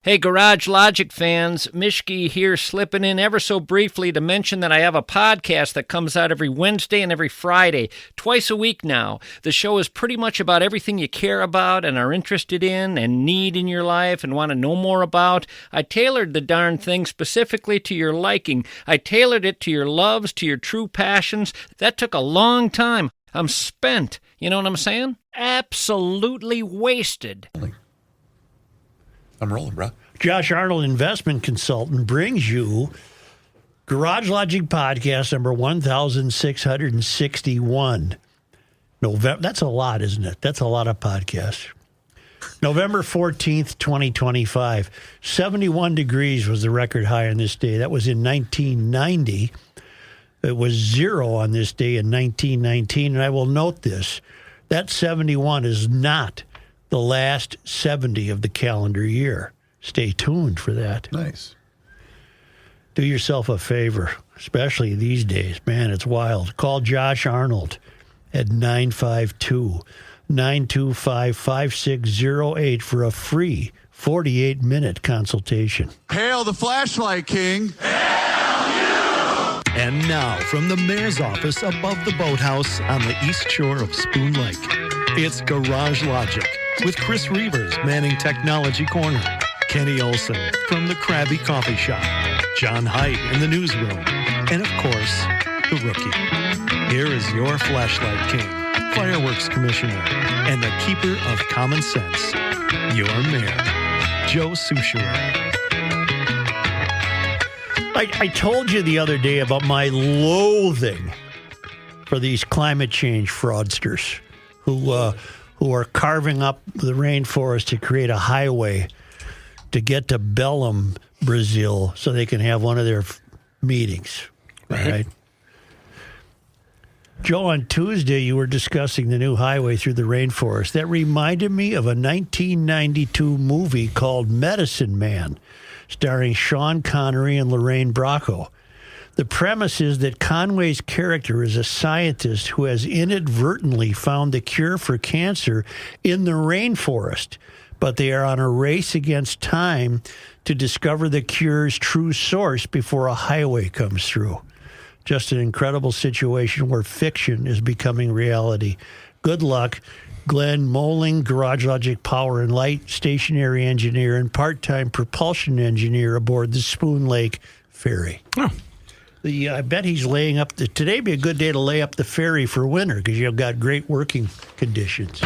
Hey, Garage Logic fans, Mishke here, slipping in ever so briefly to mention that I have a podcast that comes out every Wednesday and every Friday, twice a week now. The show is pretty much about everything you care about and are interested in and need in your life and want to know more about. I tailored the darn thing specifically to your liking. I tailored it to your loves, to your true passions. That took a long time. I'm spent. You know what I'm saying? Absolutely wasted. I'm rolling, bro. Josh Arnold, investment consultant, brings you Garage Logic Podcast number 1661. November. That's a lot, isn't it? That's a lot of podcasts. November 14th, 2025. 71 degrees was the record high on this day. That was in 1990. It was 0 on this day in 1919. And I will note this. That 71 is not the last 70 of the calendar year. Stay tuned for that. Nice. Do yourself a favor, especially these days. Man, it's wild. Call Josh Arnold at 952-925-5608 for a free 48-minute consultation. Hail the flashlight king. And now, from the mayor's office above the boathouse on the east shore of Spoon Lake, it's Garage Logic with Chris Reavers manning Technology Corner, Kenny Olson from the Krabby Coffee Shop, John Haidt in the newsroom, and of course, the Rookie. Here is your flashlight king, fireworks commissioner, and the keeper of common sense, your mayor, Joe Soucheray. I told you the other day about my loathing for these climate change fraudsters who are carving up the rainforest to create a highway to get to Belém, Brazil, so they can have one of their meetings. Right? Joe, on Tuesday, you were discussing the new highway through the rainforest. That reminded me of a 1992 movie called Medicine Man, starring Sean Connery and Lorraine Bracco. The premise is that Conway's character is a scientist who has inadvertently found the cure for cancer in the rainforest, but they are on a race against time to discover the cure's true source before a highway comes through. Just an incredible situation where fiction is becoming reality. Good luck. Glenn Moling, Garage Logic Power and Light stationary engineer and part-time propulsion engineer aboard the Spoon Lake Ferry. Oh. I bet he's laying up today be a good day to lay up the ferry for winter because you've got great working conditions.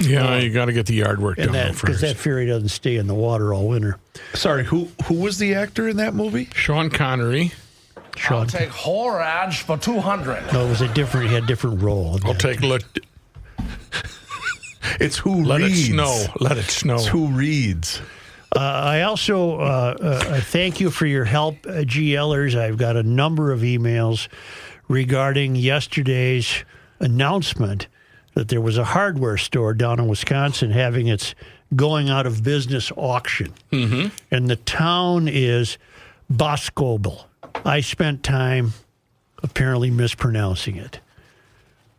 Yeah, you got to get the yard work done first. Because that ferry doesn't stay in the water all winter. Sorry, who was the actor in that movie? Sean Connery. I'll take Horage for 200. No, it was he had a different role. I'll take It's who Let reads. it snow. Let it snow. It's who reads. I also thank you for your help, GLers. I've got a number of emails regarding yesterday's announcement that there was a hardware store down in Wisconsin having its going out of business auction. Mm-hmm. And the town is Boscobel. I spent time apparently mispronouncing it.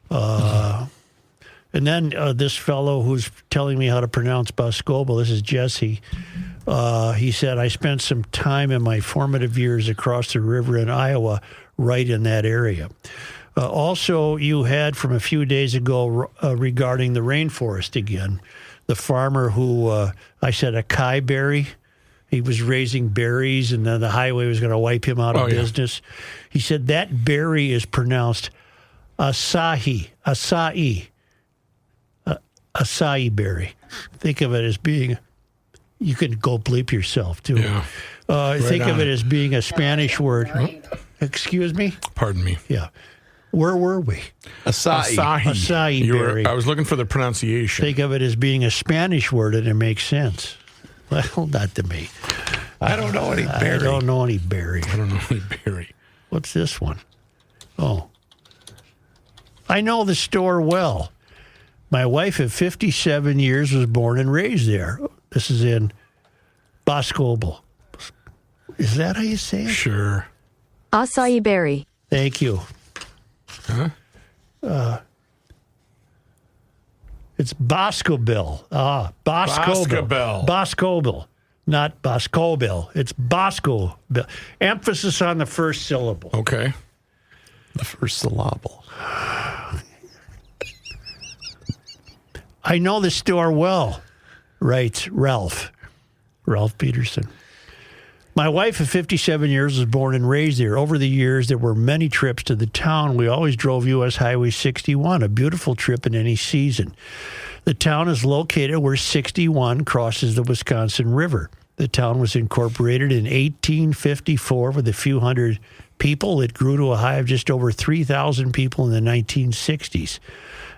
And then this fellow who's telling me how to pronounce Boscobel, this is Jesse, he said, I spent some time in my formative years across the river in Iowa, right in that area. Also, you had from a few days ago regarding the rainforest again, the farmer who, I said, acai berry. He was raising berries, and then the highway was going to wipe him out of business. He said that berry is pronounced acai berry. Think of it as being, you can go bleep yourself, too. Yeah. Think of it as being a Spanish word. Excuse me? Pardon me. Yeah. Where were we? Acai berry. I was looking for the pronunciation. Think of it as being a Spanish word, and it makes sense. Well, not to me. I don't know any berry. I don't know any berry. I don't know any berry. What's this one? Oh. I know the store well. My wife of 57 years was born and raised there. This is in Boscobel. Is that how you say it? Sure. Acai berry. Thank you. Huh? It's Boscobel. Boscobel. Not Boscobel. It's Bosco. Emphasis on the first syllable. Okay. The first syllable. I know the store well, writes Ralph Peterson. My wife of 57 years was born and raised there. Over the years, there were many trips to the town. We always drove U.S. Highway 61, a beautiful trip in any season. The town is located where 61 crosses the Wisconsin River. The town was incorporated in 1854 with a few hundred people. It grew to a high of just over 3,000 people in the 1960s.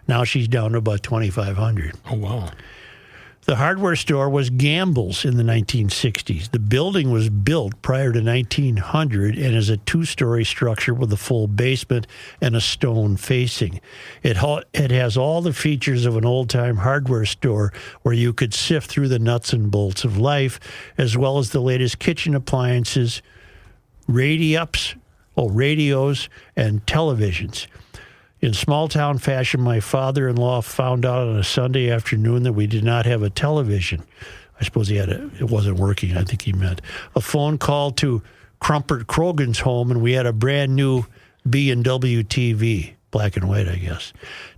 Now she's down to about 2,500. Oh, wow. The hardware store was Gamble's in the 1960s. The building was built prior to 1900 and is a two-story structure with a full basement and a stone facing. It has all the features of an old-time hardware store where you could sift through the nuts and bolts of life, as well as the latest kitchen appliances, radios, and televisions. In small-town fashion, my father-in-law found out on a Sunday afternoon that we did not have a television. I suppose it wasn't working, I think he meant. A phone call to Crumpert Krogan's home, and we had a brand-new B&W TV. Black and white, I guess.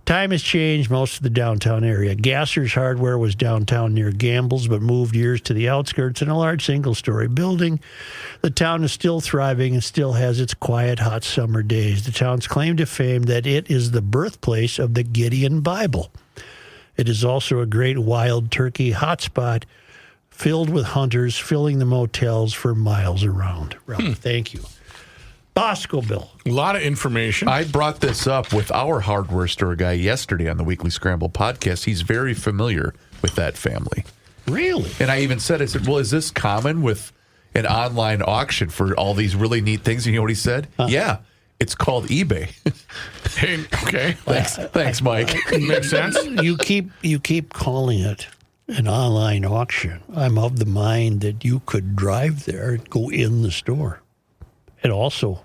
Time has changed most of the downtown area. Gasser's Hardware was downtown near Gamble's, but moved years to the outskirts in a large single-story building. The town is still thriving and still has its quiet, hot summer days. The town's claim to fame that it is the birthplace of the Gideon Bible. It is also a great wild turkey hotspot filled with hunters filling the motels for miles around. Ralph, thank you. Boscobel. A lot of information. I brought this up with our hardware store guy yesterday on the Weekly Scramble podcast. He's very familiar with that family. Really? And I even said, well, is this common with an online auction for all these really neat things? And you know what he said? Yeah, it's called eBay. Hey, okay. Thanks, Mike. Makes sense. You keep calling it an online auction. I'm of the mind that you could drive there and go in the store and also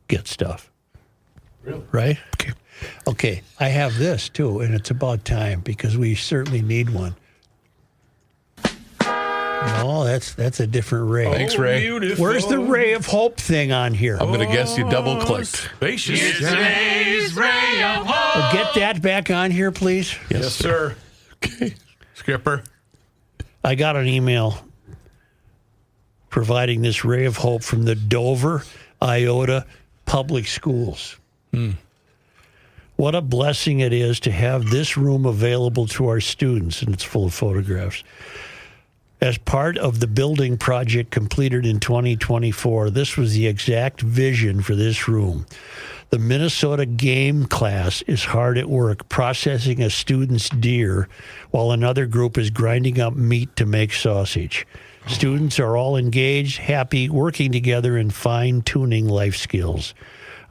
get stuff. Really? Right? Okay. I have this, too, and it's about time because we certainly need one. No, that's a different Ray. Thanks, Ray. Beautiful. Where's the Ray of Hope thing on here? I'm going to guess you double-clicked. It's today's ray of hope. Get that back on here, please. Yes, sir. Okay. Skipper. I got an email providing this ray of hope from the Dover, Iota Public Schools. What a blessing it is to have this room available to our students, and it's full of photographs. As part of the building project completed in 2024, this was the exact vision for this room. The Minnesota game class is hard at work processing a student's deer while another group is grinding up meat to make sausage. Students are all engaged, happy, working together and fine-tuning life skills.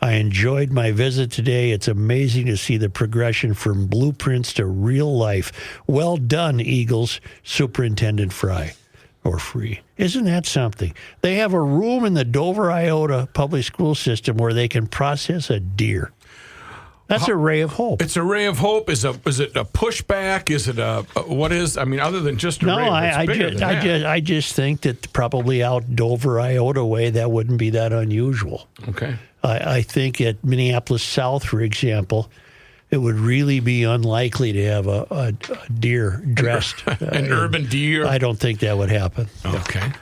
I enjoyed my visit today. It's amazing to see the progression from blueprints to real life. Well done, Eagles, Superintendent Fry. Or Free. Isn't that something? They have a room in the Dover, Iota public school system where they can process a deer. That's a ray of hope. It's a ray of hope. Is it a pushback? Is it what is? I mean, other than just a ray. I just think that probably out Dover, Iota way, that wouldn't be that unusual. Okay. I think at Minneapolis South, for example, it would really be unlikely to have a deer dressed. An urban deer? I don't think that would happen. Okay.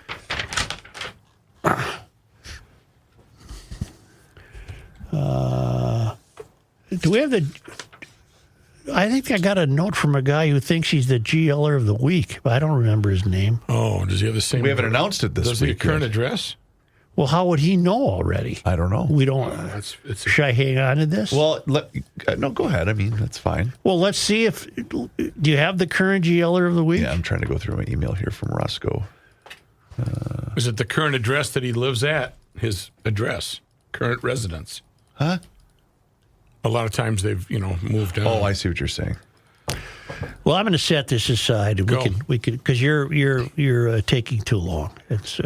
Do we have I think I got a note from a guy who thinks he's the GLer of the week, but I don't remember his name. Oh, does he have the same? We haven't announced it this week. Does week. he current address? Well, how would he know already? I don't know. We don't. Should I hang on to this? Well, no, go ahead. I mean, that's fine. Well, let's see if. Do you have the current GLer of the week? Yeah, I'm trying to go through my email here from Roscoe. Is it the current address that he lives at? His address, current residence. Huh? A lot of times they've moved on. Oh, I see what you're saying. Well, I'm going to set this aside. We can because you're taking too long. It's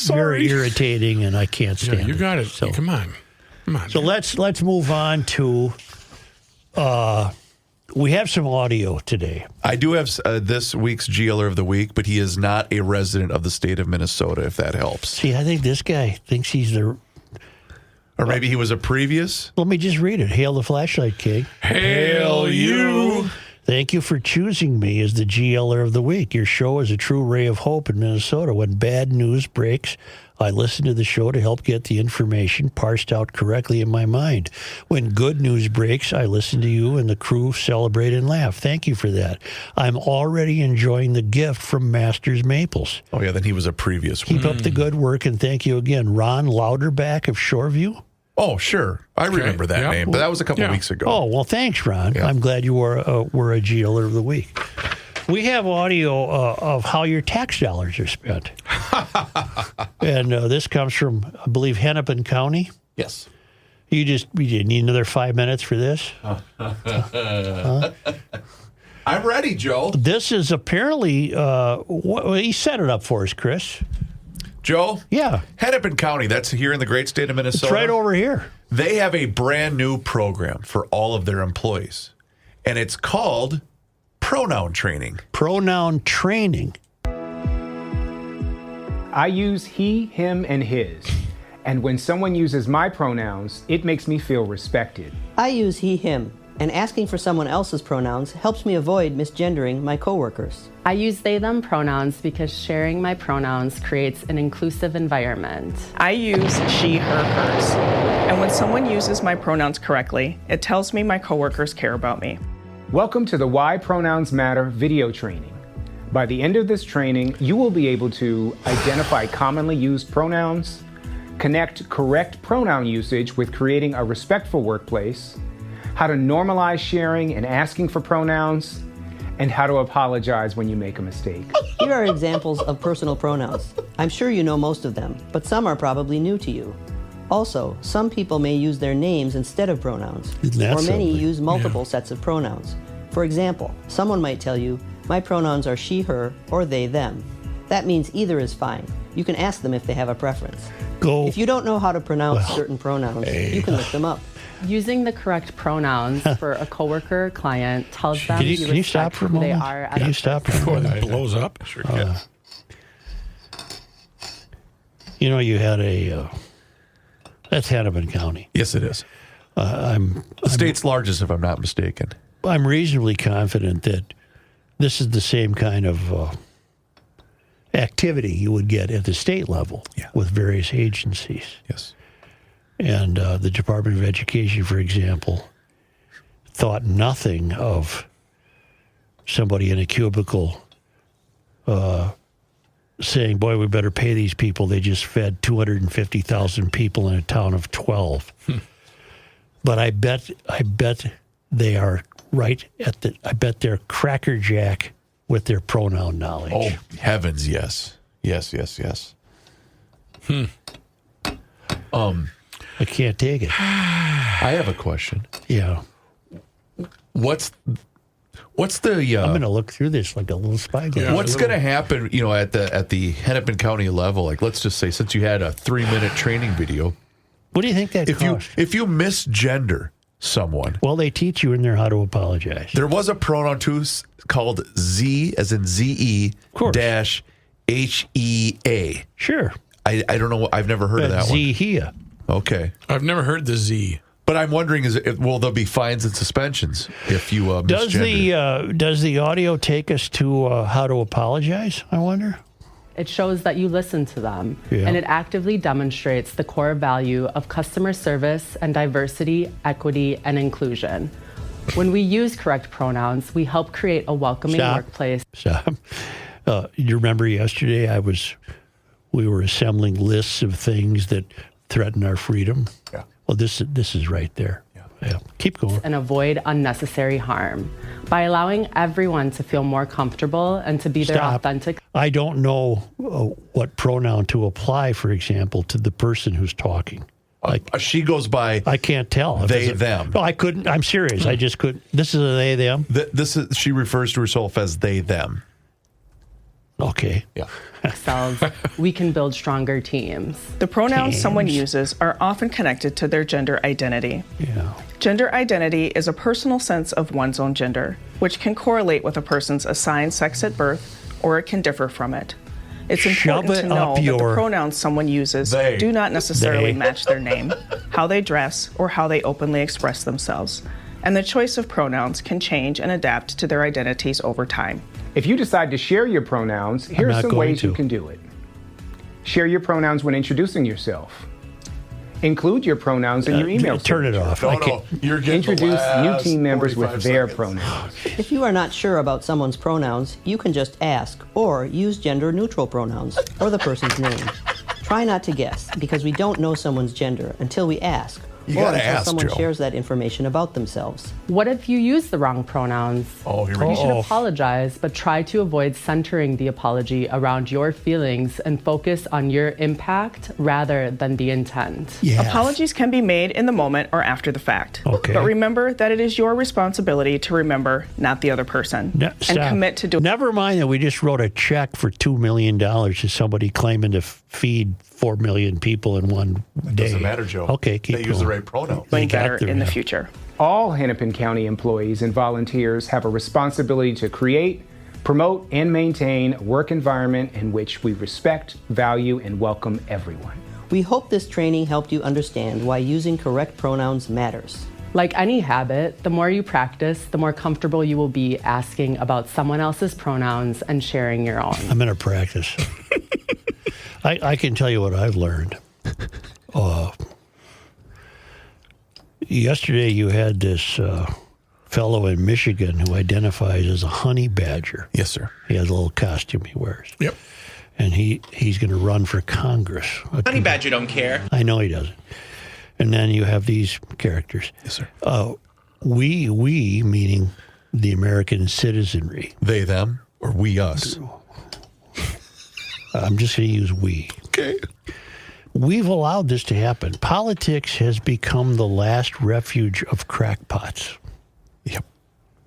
very irritating, and I can't stand it. You got it. So, Come on. So let's move on to We have some audio today. I do have this week's GLer of the week, but he is not a resident of the state of Minnesota, if that helps. See, I think this guy thinks he's the... Or maybe he was a previous. Let me just read it. Hail the Flashlight King. Hail you. Thank you for choosing me as the GLer of the week. Your show is a true ray of hope in Minnesota. When bad news breaks, I listen to the show to help get the information parsed out correctly in my mind. When good news breaks, I listen to you and the crew celebrate and laugh. Thank you for that. I'm already enjoying the gift from Masters Maples. Oh, yeah, then he was a previous one. Keep up the good work, and thank you again. Ron Louderback of Shoreview. Oh, sure. I remember that Yep. name, but that was a couple weeks ago. Oh, well, thanks, Ron. Yeah. I'm glad you were a GLer of the week. We have audio of how your tax dollars are spent. And this comes from, I believe, Hennepin County. Yes. You need another 5 minutes for this? I'm ready, Joe. This is apparently, he set it up for us, Chris. Joe? Yeah. Hennepin County, that's here in the great state of Minnesota. It's right over here. They have a brand new program for all of their employees, and it's called pronoun training. Pronoun training. I use he, him, and his. And when someone uses my pronouns, it makes me feel respected. I use he, him, and asking for someone else's pronouns helps me avoid misgendering my coworkers. I use they, them pronouns because sharing my pronouns creates an inclusive environment. I use she, her, hers. And when someone uses my pronouns correctly, it tells me my coworkers care about me. Welcome to the Why Pronouns Matter video training. By the end of this training, you will be able to identify commonly used pronouns, connect correct pronoun usage with creating a respectful workplace, how to normalize sharing and asking for pronouns, and how to apologize when you make a mistake. Here are examples of personal pronouns. I'm sure you know most of them, but some are probably new to you. Also, some people may use their names instead of pronouns, Isn't that or many something? use multiple sets of pronouns. For example, someone might tell you, my pronouns are she, her, or they, them. That means either is fine. You can ask them if they have a preference. If you don't know how to pronounce certain pronouns, you can look them up. Using the correct pronouns for a coworker or client tells them Can you you stop respect for a who they moment? are Can you stop for a Before moment? that blows up. Sure can. You know, you had a... that's Hennepin County. Yes, it is. I'm The state's largest, if I'm not mistaken. I'm reasonably confident that this is the same kind of activity you would get at the state level with various agencies. Yes. And the Department of Education, for example, thought nothing of somebody in a cubicle saying, boy, we better pay these people. They just fed 250,000 people in a town of 12. But I bet they are right at the, I bet they're crackerjack with their pronoun knowledge. Oh, heavens, yes. Yes, yes, yes. I can't take it. I have a question. Yeah. What's the I'm going to look through this like a little spyglass. what's going to happen, at the Hennepin County level? Like, let's just say, since you had a 3-minute training video, What do you think that costs? if you misgender someone, Well, they teach you in there how to apologize. there was a pronoun too called Z, as in ZE dash HEA. Sure. I don't know. I've never heard of that one. Zehia. Okay. I've never heard the Z. But I'm wondering, will there be fines and suspensions if you Does misgender? does the audio take us to how to apologize, I wonder? It shows that you listen to them, Yeah. and it actively demonstrates the core value of customer service and diversity, equity, and inclusion. When we use correct pronouns, we help create a welcoming workplace. Stop. You remember yesterday we were assembling lists of things that threaten our freedom? Yeah. Well, this is right there. Yeah. Keep going. And avoid unnecessary harm by allowing everyone to feel more comfortable and to be their authentic. I don't know what pronoun to apply, for example, to the person who's talking. She goes by. I can't tell. They, them. No, I couldn't. I'm serious. I just couldn't. This is a they, them. She refers to herself as they, them. Okay. Yeah. Ourselves, we can build stronger teams. The pronouns someone uses are often connected to their gender identity. Yeah. Gender identity is a personal sense of one's own gender, which can correlate with a person's assigned sex at birth, or it can differ from it. It's important to know that the pronouns someone uses do not necessarily match their name, how they dress, or how they openly express themselves. And the choice of pronouns can change and adapt to their identities over time. If you decide to share your pronouns, here are some ways you can do it. Share your pronouns when introducing yourself. Include your pronouns in your email. Turn it off. You're getting Introduce new team members with their pronouns. If you are not sure about someone's pronouns, you can just ask or use gender-neutral pronouns or the person's name. Try not to guess, because we don't know someone's gender until we ask. Or until someone shares that information about themselves. What if you use the wrong pronouns? Oh, here we go. You should apologize, but try to avoid centering the apology around your feelings and focus on your impact rather than the intent. Yes. Apologies can be made in the moment or after the fact. Okay. But remember that it is your responsibility to remember, not the other person. And commit to do. Never mind that we just wrote a check for $2 million to somebody claiming to feed 4 million people in one day. Doesn't matter, Joe. Okay, keep They going. use the right pronouns. Way better in the future. All Hennepin County employees and volunteers have a responsibility to create, promote, and maintain a work environment in which we respect, value, and welcome everyone. We hope this training helped you understand why using correct pronouns matters. Like any habit, the more you practice, the more comfortable you will be asking about someone else's pronouns and sharing your own. I'm going to practice. I can tell you what I've learned. Yesterday you had this fellow in Michigan who identifies as a honey badger. Yes, sir. He has a little costume he wears. Yep. And he's going to run for Congress. Honey badger don't care. I know he doesn't. And then you have these characters. Yes, sir. We, meaning the American citizenry. They, them, or we, us? I'm just going to use we. Okay. We've allowed this to happen. Politics has become the last refuge of crackpots. Yep.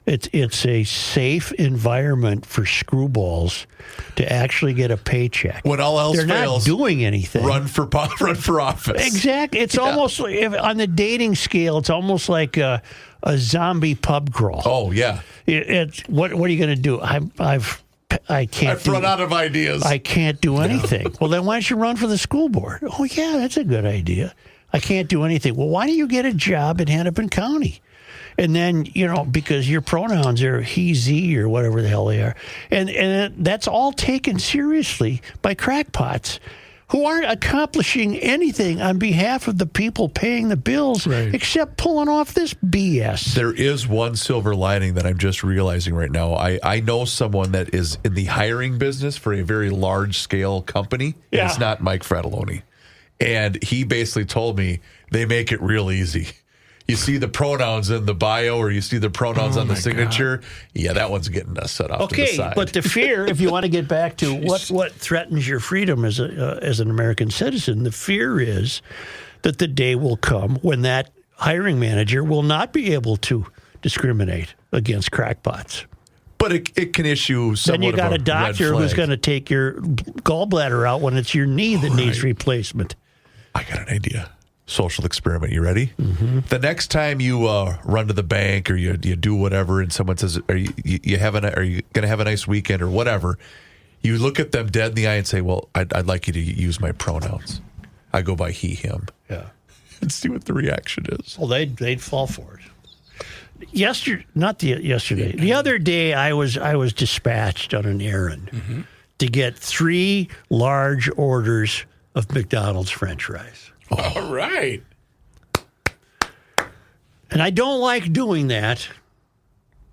It's a safe environment for screwballs to actually get a paycheck. When all else fails, they're not doing anything. Run for office. Exactly. It's almost like, on the dating scale. It's almost like a zombie pub crawl. Oh yeah. What are you going to do? I've run out of ideas. I can't do anything. Well, then why don't you run for the school board? Oh yeah, that's a good idea. I can't do anything. Well, why don't you get a job in Hennepin County? And then, because your pronouns are he, ze, or whatever the hell they are. And that's all taken seriously by crackpots who aren't accomplishing anything on behalf of the people paying the bills except pulling off this BS. There is one silver lining that I'm just realizing right now. I know someone that is in the hiring business for a very large-scale company. Yeah. It's not Mike Fratelloni. And he basically told me they make it real easy. You see the pronouns in the bio, or you see the pronouns on the signature. God. Yeah, that one's getting us set off to the side. But the fear, if you want to get back to what threatens your freedom as an American citizen, the fear is that the day will come when that hiring manager will not be able to discriminate against crackpots. But it can issue somewhat. Then you got a doctor who's going to take your gallbladder out when it's your knee that needs replacement. I got an idea. Social experiment. You ready? Mm-hmm. The next time you run to the bank or you do whatever, and someone says, "Are you going to have a nice weekend or whatever?" You look at them dead in the eye and say, "Well, I'd like you to use my pronouns. I go by he, him." Yeah, and see what the reaction is. Well, they'd fall for it. Yesterday. The other day, I was dispatched on an errand to get 3 large orders of McDonald's French fries. All right. And I don't like doing that.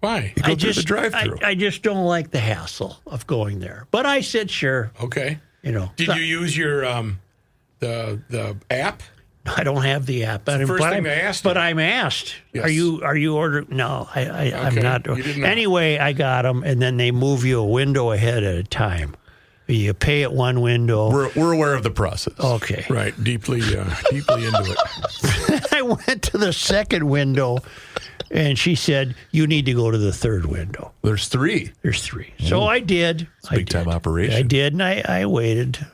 Why? You go through the drive-thru. I just don't like the hassle of going there. But I said, sure. Okay. Did you use your the app? I don't have the app. It's the first thing they asked. But I'm asked. Yes. Are you ordering? No, I'm not. You didn't know. Anyway, I got them, and then they move you a window ahead at a time. You pay at one window. We're aware of the process. Okay. Right. Deeply into it. I went to the second window, and she said, "You need to go to the third window." There's 3. There's 3. So I did. It's a big-time operation. I did, and I waited.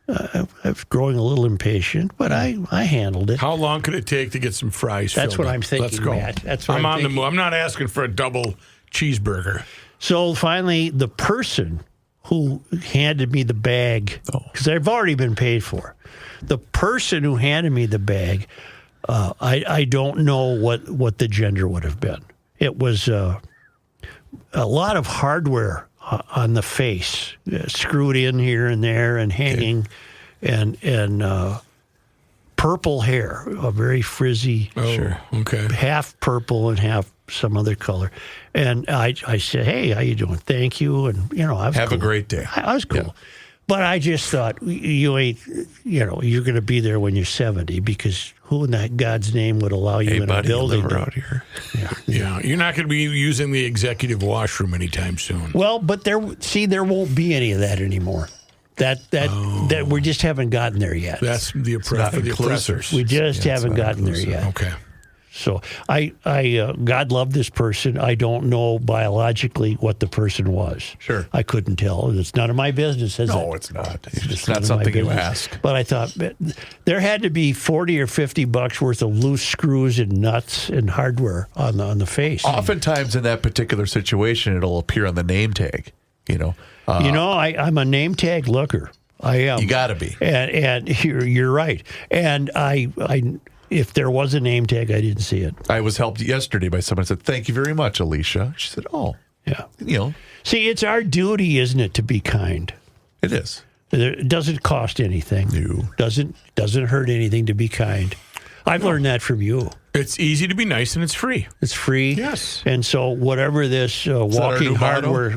I was growing a little impatient, but I handled it. How long could it take to get some fries That's filled what up? I'm thinking, Let's go. Matt. That's what I'm I'm on thinking. the move. I'm not asking for a double cheeseburger. So finally, the person who handed me the bag, because I've already been paid for, the person who handed me the bag, I don't know what the gender would have been. It was a lot of hardware on the face, screwed in here and there and hanging, and purple hair, a very frizzy, half purple and half some other color. And I said, "Hey, how you doing? Thank you." And I was have cool. a great day. I was cool. Yeah. But I just thought, you ain't, you're going to be there when you're 70, because who in God's name would allow you in a building out here? Yeah, you're not going to be using the executive washroom anytime soon. Well, but there won't be any of that anymore. That we just haven't gotten there yet. That's the oppressors. We just haven't gotten there yet. Okay. So I God love this person. I don't know biologically what the person was. Sure. I couldn't tell. It's none of my business, is it? No, it's not. It's not something you ask. But I thought there had to be $40 or $50 worth of loose screws and nuts and hardware on the face. Oftentimes in that particular situation, it'll appear on the name tag. I'm a name tag looker. I am. You got to be. And you're right. And I if there was a name tag, I didn't see it. I was helped yesterday by someone who said, "Thank you very much, Alicia." She said, "Oh, yeah." See, it's our duty, isn't it, to be kind? It is. It doesn't cost anything. No. Doesn't hurt anything to be kind. I've learned that from you. It's easy to be nice, and it's free. It's free. Yes. And so whatever this walking hardware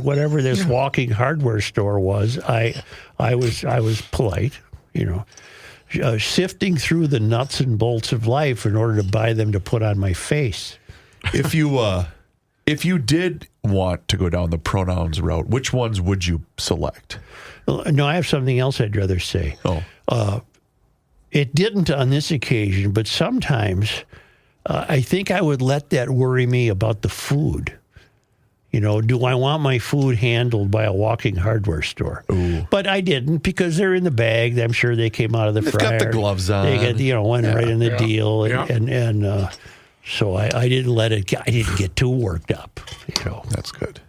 store was, I was polite, sifting through the nuts and bolts of life in order to buy them to put on my face. If you did want to go down the pronouns route, which ones would you select? No, I have something else I'd rather say. Oh. It didn't on this occasion, but sometimes I think I would let that worry me about the food. Do I want my food handled by a walking hardware store? Ooh. But I didn't, because they're in the bag. I'm sure they came out of the fryer. They've got the gloves on. They got, went right in the deal. And so I didn't I didn't get too worked up. That's good.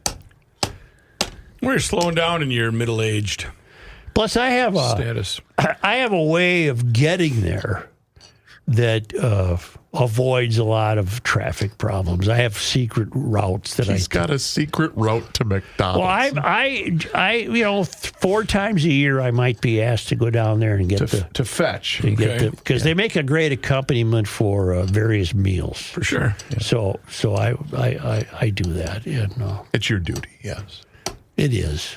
We're slowing down and you're middle-aged. Plus, I have a way of getting there that avoids a lot of traffic problems. I have secret routes that He's got a secret route to McDonald's. Well, I 4 times a year I might be asked to go down there and get to fetch, because they make a great accompaniment for various meals. For sure. Yeah. So I do that. It's your duty. Yes, it is.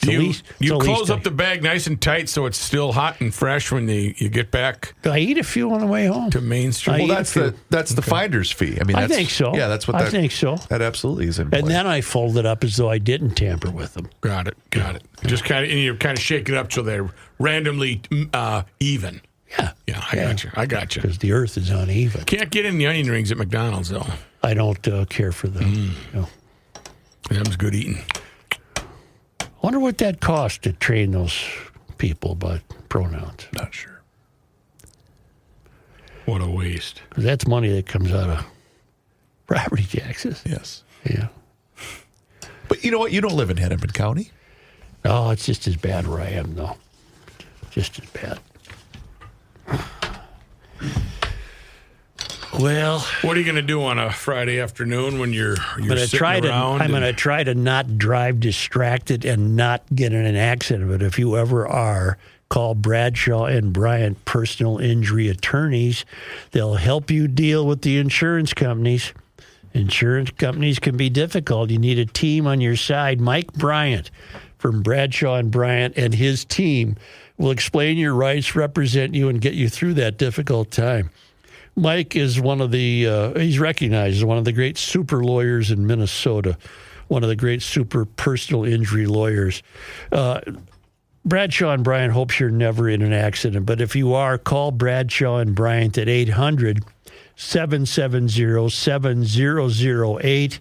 You close up the bag nice and tight so it's still hot and fresh when you get back. I eat a few on the way home to Main Street. Well, that's the finder's fee. I mean, I think so. Yeah, that's what I think so. That absolutely is in play. And then I fold it up as though I didn't tamper with them. Got it. Just you kind of shake it up so they're randomly even. Yeah, I got you. Because the earth is uneven. Can't get in the onion rings at McDonald's though. I don't care for them. No. Them's good eating. I wonder what that costs to train those people about pronouns. Not sure. What a waste. That's money that comes out of property taxes. Yes. Yeah. But you know what? You don't live in Hennepin County. Oh, it's just as bad where I am, though. Just as bad. Well, what are you going to do on a Friday afternoon when you're sitting around? I'm going to try to not drive distracted and not get in an accident. But if you ever are, call Bradshaw and Bryant Personal Injury Attorneys. They'll help you deal with the insurance companies. Insurance companies can be difficult. You need a team on your side. Mike Bryant from Bradshaw and Bryant and his team will explain your rights, represent you, and get you through that difficult time. Mike is he's recognized as one of the great super lawyers in Minnesota, one of the great super personal injury lawyers. Bradshaw and Bryant hopes you're never in an accident, but if you are, call Bradshaw and Bryant at 800-770-7008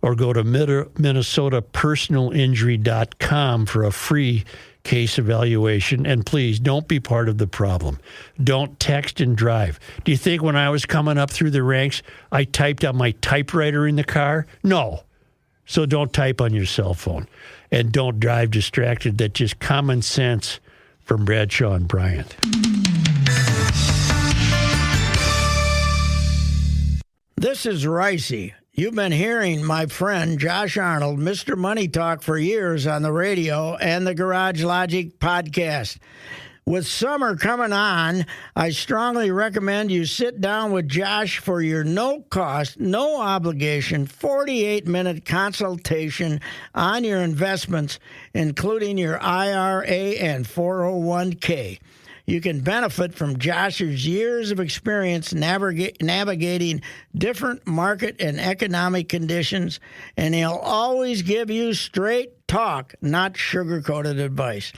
or go to MinnesotaPersonalInjury.com for a free case evaluation, and please don't be part of the problem. Don't text and drive. Do you think when I was coming up through the ranks, I typed on my typewriter in the car? No. So don't type on your cell phone. And don't drive distracted. That's just common sense from Bradshaw and Bryant. This is Reusse. You've been hearing my friend Josh Arnold, Mr. Money Talk, for years on the radio and the Garage Logic podcast. With summer coming on, I strongly recommend you sit down with Josh for your no-cost, no-obligation, 48-minute consultation on your investments, including your IRA and 401k. You can benefit from Josh's years of experience navigating different market and economic conditions, and he'll always give you straight talk, not sugar-coated advice.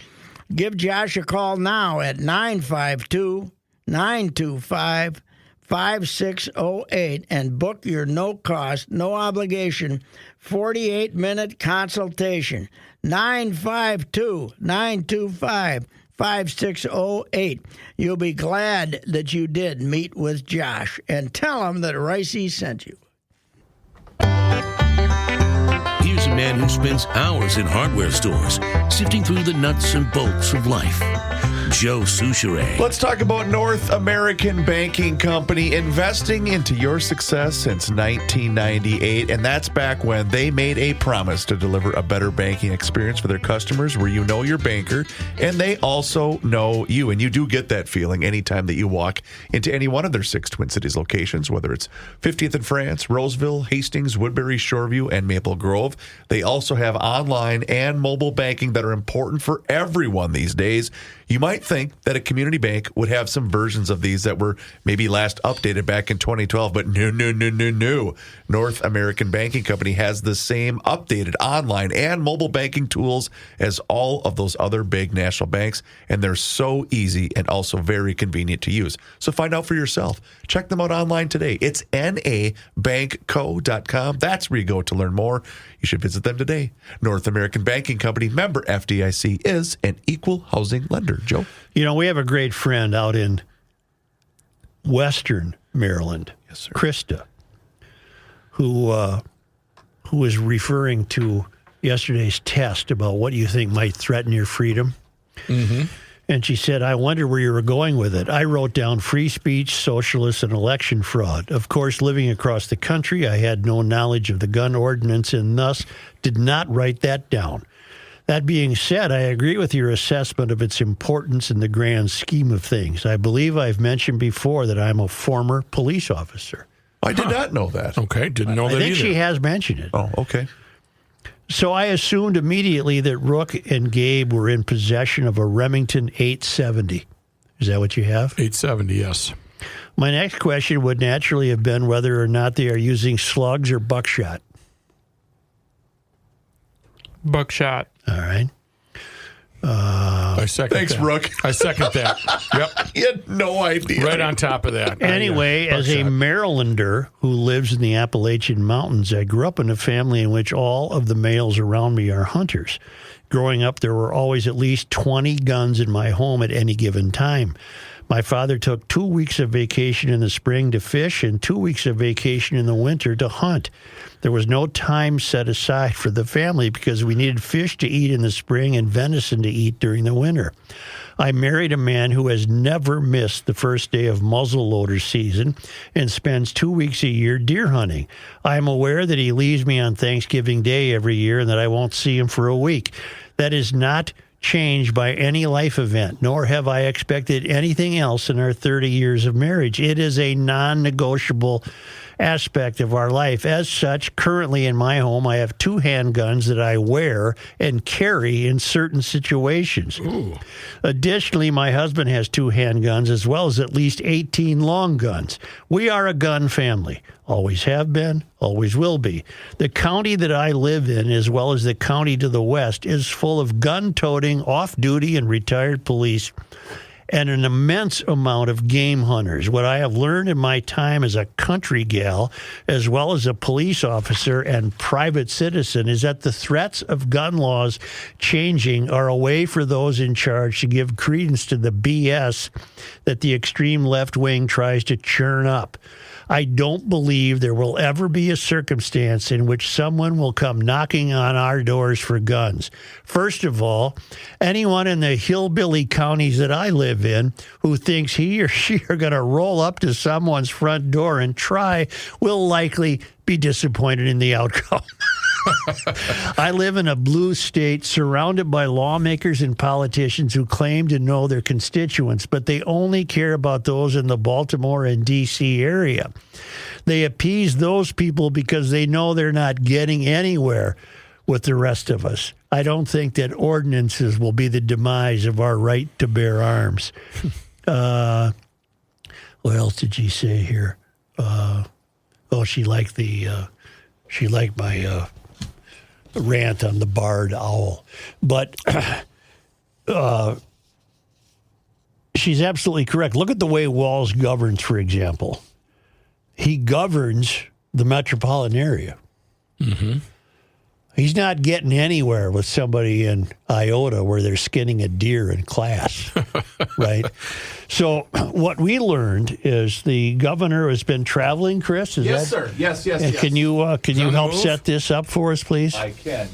Give Josh a call now at 952-925-5608 and book your no-cost, no-obligation 48-minute consultation. 952-925-5608. You'll be glad that you did meet with Josh, and tell him that Reusse sent you. Here's a man who spends hours in hardware stores, sifting through the nuts and bolts of life. Joe Souchere. Let's talk about North American Banking Company investing into your success since 1998. And that's back when they made a promise to deliver a better banking experience for their customers where you know your banker and they also know you. And you do get that feeling anytime that you walk into any one of their 6 Twin Cities locations, whether it's 50th and France, Roseville, Hastings, Woodbury, Shoreview, and Maple Grove. They also have online and mobile banking that are important for everyone these days. You might think that a community bank would have some versions of these that were maybe last updated back in 2012, but no. North American Banking Company has the same updated online and mobile banking tools as all of those other big national banks, and they're so easy and also very convenient to use. So find out for yourself. Check them out online today. It's nabankco.com. That's where you go to learn more. You should visit them today. North American Banking Company, member FDIC, is an equal housing lender. Joe? You know, we have a great friend out in Western Maryland, yes, sir. Krista, who was referring to yesterday's test about what you think might threaten your freedom. Mm-hmm. And she said, I wonder where you were going with it. I wrote down free speech, socialists, and election fraud. Of course, living across the country, I had no knowledge of the gun ordinance and thus did not write that down. That being said, I agree with your assessment of its importance in the grand scheme of things. I believe I've mentioned before that I'm a former police officer. I did not know that. Okay, didn't know that either. I think she has mentioned it. Oh, okay. So I assumed immediately that Rook and Gabe were in possession of a Remington 870. Is that what you have? 870, yes. My next question would naturally have been whether or not they are using slugs or buckshot. Buckshot. All right. I second Thanks, that. Rook. I second that. Yep. You had no idea. Right on top of that. Anyway, as a Marylander who lives in the Appalachian Mountains, I grew up in a family in which all of the males around me are hunters. Growing up, there were always at least 20 guns in my home at any given time. My father took 2 weeks of vacation in the spring to fish and 2 weeks of vacation in the winter to hunt. There was no time set aside for the family because we needed fish to eat in the spring and venison to eat during the winter. I married a man who has never missed the first day of muzzleloader season and spends 2 weeks a year deer hunting. I am aware that he leaves me on Thanksgiving Day every year and that I won't see him for a week. That is not changed by any life event, nor have I expected anything else in our 30 years of marriage. It is a non-negotiable aspect of our life. As such, currently in my home, I have 2 handguns that I wear and carry in certain situations. Ooh. Additionally, my husband has 2 handguns as well as at least 18 long guns. We are a gun family. Always have been, always will be. The county that I live in, as well as the county to the west, is full of gun-toting, off-duty, and retired police. and an immense amount of game hunters. What I have learned in my time as a country gal, as well as a police officer and private citizen, is that the threats of gun laws changing are a way for those in charge to give credence to the BS that the extreme left wing tries to churn up. I don't believe there will ever be a circumstance in which someone will come knocking on our doors for guns. First of all, anyone in the hillbilly counties that I live in who thinks he or she are going to roll up to someone's front door and try will likely be disappointed in the outcome. I live in a blue state surrounded by lawmakers and politicians who claim to know their constituents, but they only care about those in the Baltimore and D.C. area. They appease those people because they know they're not getting anywhere with the rest of us. I don't think that ordinances will be the demise of our right to bear arms. What else did she say here? She liked my rant on the barred owl. But she's absolutely correct. Look at the way Walz governs, for example. He governs the metropolitan area. Mm-hmm. He's not getting anywhere with somebody in Iota where they're skinning a deer in class, right? So what we learned is the governor has been traveling, Chris. Sir. Yes. Can you help set this up for us, please? I can.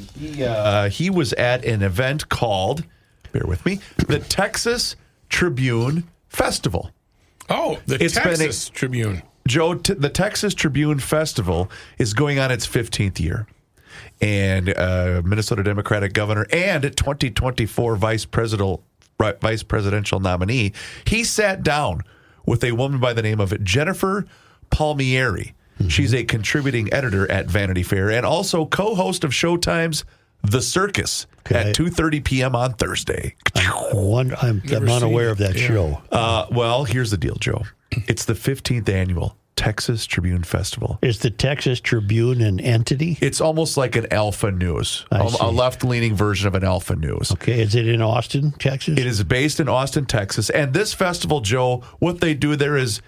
He was at an event called, bear with me, the Texas Tribune Festival. Oh, Texas Tribune. Joe, the Texas Tribune Festival is going on its 15th year. And Minnesota Democratic governor and 2024 vice presidential nominee, he sat down with a woman by the name of Jennifer Palmieri. Mm-hmm. She's a contributing editor at Vanity Fair and also co-host of Showtime's The Circus at 2:30 p.m. on Thursday. I'm unaware of that show. Well, here's the deal, Joe. It's the 15th annual Texas Tribune Festival. Is the Texas Tribune an entity? It's almost like an Alpha News, a left-leaning version of an Alpha News. Okay, is it in Austin, Texas? It is based in Austin, Texas. And this festival, Joe, what they do there is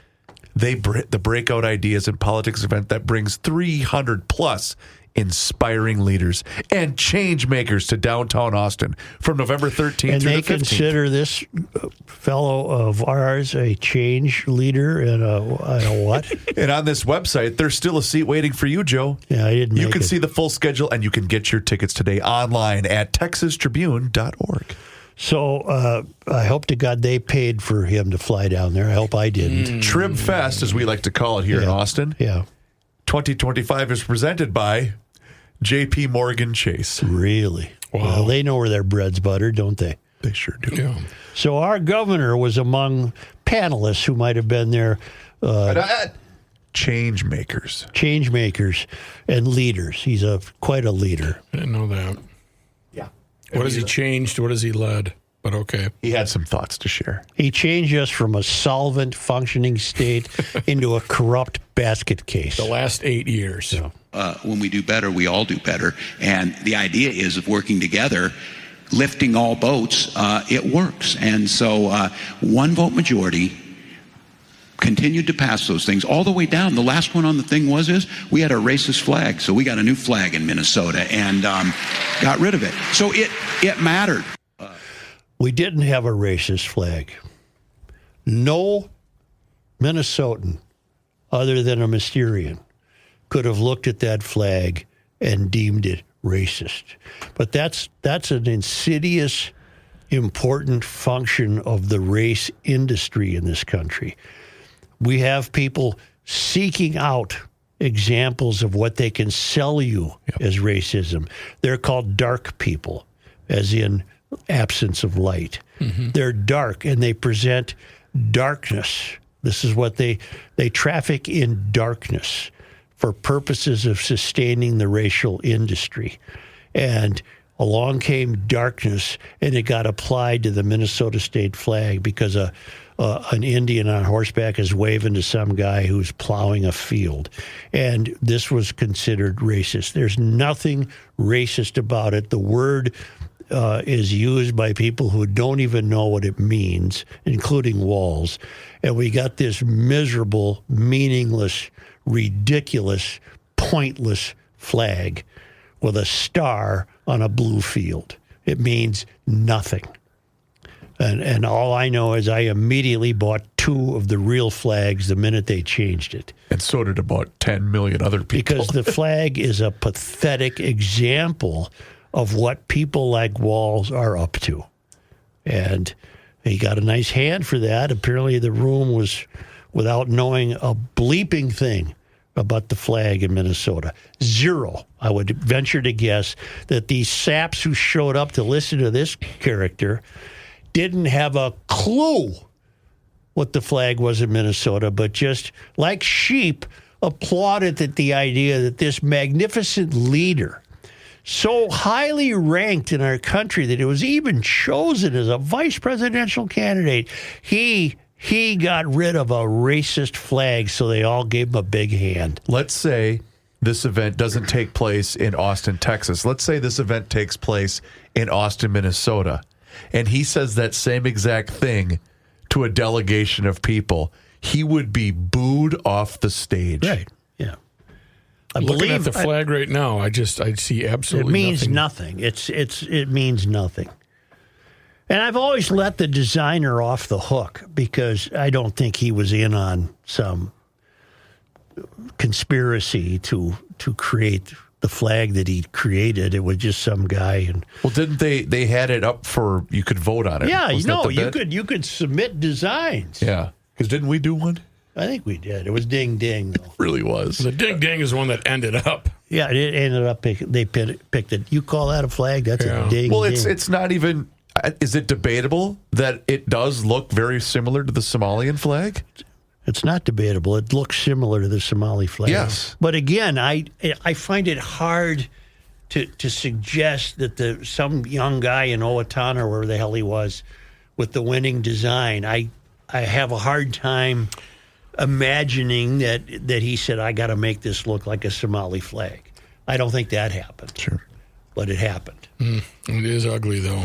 the Breakout Ideas in Politics event that brings 300-plus inspiring leaders and change makers to downtown Austin from November 13th and through the 15th. And they consider this fellow of ours a change leader and a what? And on this website, there's still a seat waiting for you, Joe. Yeah, I didn't. You can see the full schedule, and you can get your tickets today online at texastribune.org. So I hope to God they paid for him to fly down there. I hope I didn't. Trib Fest, as we like to call it here in Austin. Yeah. 2025 is presented by J.P. Morgan Chase. Really? Wow. Well, they know where their bread's buttered, don't they? They sure do. Yeah. So our governor was among panelists who might have been there. Change makers and leaders. He's quite a leader. I didn't know that. Yeah. What has he changed? What has he led? But okay. He had some thoughts to share. He changed us from a solvent, functioning state into a corrupt basket case. The last 8 years. Yeah. When we do better, we all do better. And the idea is of working together, lifting all boats, it works. And so one vote majority continued to pass those things all the way down. The last one on the thing is we had a racist flag. So we got a new flag in Minnesota and got rid of it. So it mattered. We didn't have a racist flag. No Minnesotan, other than a Mysterian, could have looked at that flag and deemed it racist. But that's an insidious, important function of the race industry in this country. We have people seeking out examples of what they can sell you as racism. They're called dark people, as in absence of light. Mm-hmm. They're dark, and they present darkness. This is what they traffic in darkness for purposes of sustaining the racial industry. And along came darkness, and it got applied to the Minnesota state flag because an Indian on horseback is waving to some guy who's plowing a field. And this was considered racist. There's nothing racist about it. The word is used by people who don't even know what it means, including Walls. And we got this miserable, meaningless, ridiculous, pointless flag with a star on a blue field. It means nothing. And all I know is I immediately bought 2 of the real flags the minute they changed it. And so did about 10 million other people. Because the flag is a pathetic example of what people like Walls are up to. And he got a nice hand for that. Apparently the room was without knowing a bleeping thing about the flag in Minnesota. 0. I would venture to guess that these saps who showed up to listen to this character didn't have a clue what the flag was in Minnesota, but just like sheep applauded at the idea that this magnificent leader, so highly ranked in our country that it was even chosen as a vice presidential candidate, he got rid of a racist flag, so they all gave him a big hand. Let's say this event doesn't take place in Austin, Texas. Let's say this event takes place in Austin, Minnesota. And he says that same exact thing to a delegation of people. He would be booed off the stage. Right, yeah. Looking at the flag right now, I see absolutely nothing. It means nothing. It means nothing. And I've always let the designer off the hook because I don't think he was in on some conspiracy to create the flag that he created. It was just some guy. Well, didn't they had it up for you could vote on it? Yeah, you could submit designs. Yeah, because didn't we do one? I think we did. It was Ding Ding, though. It really was. The Ding Ding is the one that ended up. Yeah, it ended up they picked it. You call that a flag? That's a Ding Well, Ding. it's not even. Is it debatable that it does look very similar to the Somalian flag? It's not debatable. It looks similar to the Somali flag. Yes. But again, I find it hard to suggest that some young guy in Owatonna, or wherever the hell he was, with the winning design, I have a hard time imagining that he said, I got to make this look like a Somali flag. I don't think that happened. Sure. But it happened. It is ugly, though.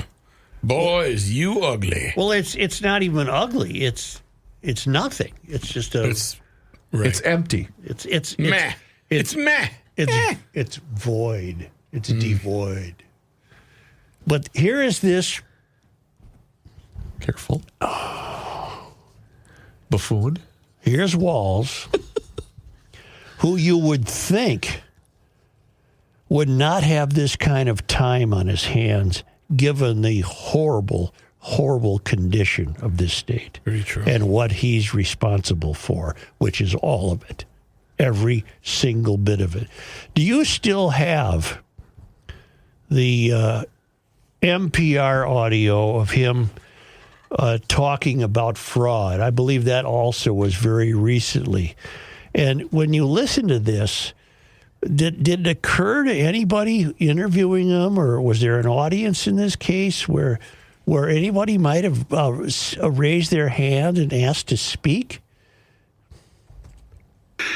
Boys, you ugly. Well, it's not even ugly. It's nothing. It's just It's empty. It's meh. It's meh. It's void. It's devoid. But here is this. Careful. Buffoon. Here's Walls, who you would think would not have this kind of time on his hands, given the horrible, horrible condition of this state. Very true. And what he's responsible for, which is all of it, every single bit of it. Do you still have the NPR audio of him talking about fraud? I believe that also was very recently. And when you listen to this, did it occur to anybody interviewing him, or was there an audience in this case where anybody might have raised their hand and asked to speak?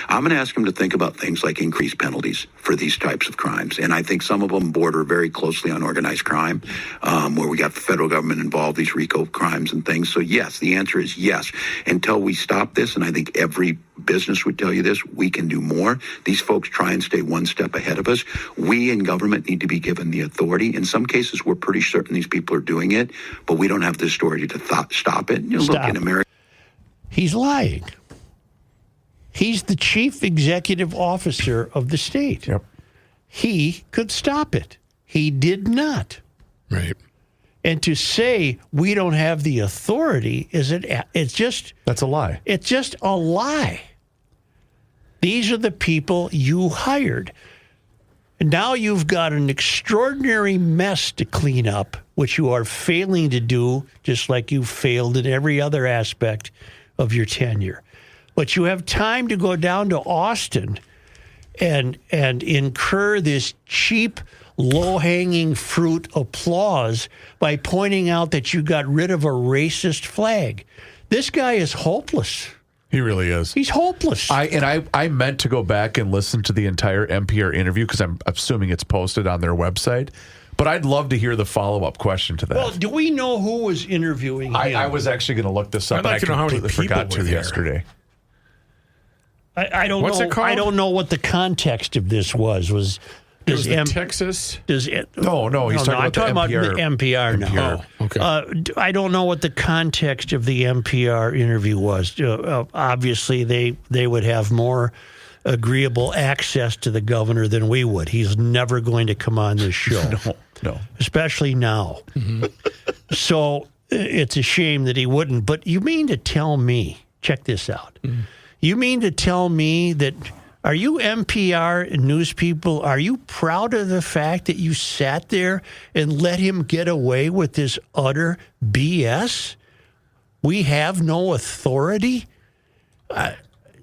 I'm going to ask them to think about things like increased penalties for these types of crimes. And I think some of them border very closely on organized crime, where we got the federal government involved, these RICO crimes and things. So yes, the answer is yes. Until we stop this, and I think every business would tell you this, we can do more. These folks try and stay one step ahead of us. We in government need to be given the authority. In some cases, we're pretty certain these people are doing it, but we don't have the authority to stop it. Look, in America. He's lying. He's the chief executive officer of the state. Yep. He could stop it. He did not. Right. And to say we don't have the authority it's just... That's a lie. It's just a lie. These are the people you hired. And now you've got an extraordinary mess to clean up, which you are failing to do, just like you failed in every other aspect of your tenure. But you have time to go down to Austin and incur this cheap, low-hanging fruit applause by pointing out that you got rid of a racist flag. This guy is hopeless. He really is. He's hopeless. I meant to go back and listen to the entire NPR interview because I'm assuming it's posted on their website. But I'd love to hear the follow-up question to that. Well, do we know who was interviewing him? I was actually going to look this up. I'd like to know how many people forgot to were there. yesterday. I don't What's know. it called? I don't know what the context of this was. Texas? No, he's I'm talking about NPR. the NPR now. Oh, okay. I don't know what the context of the NPR interview was. Obviously, they would have more agreeable access to the governor than we would. He's never going to come on this show. No. Especially now. Mm-hmm. So it's a shame that he wouldn't. But you mean to tell me, check this out. Mm-hmm. You mean to tell me that, are you NPR news people, are you proud of the fact that you sat there and let him get away with this utter BS? We have no authority?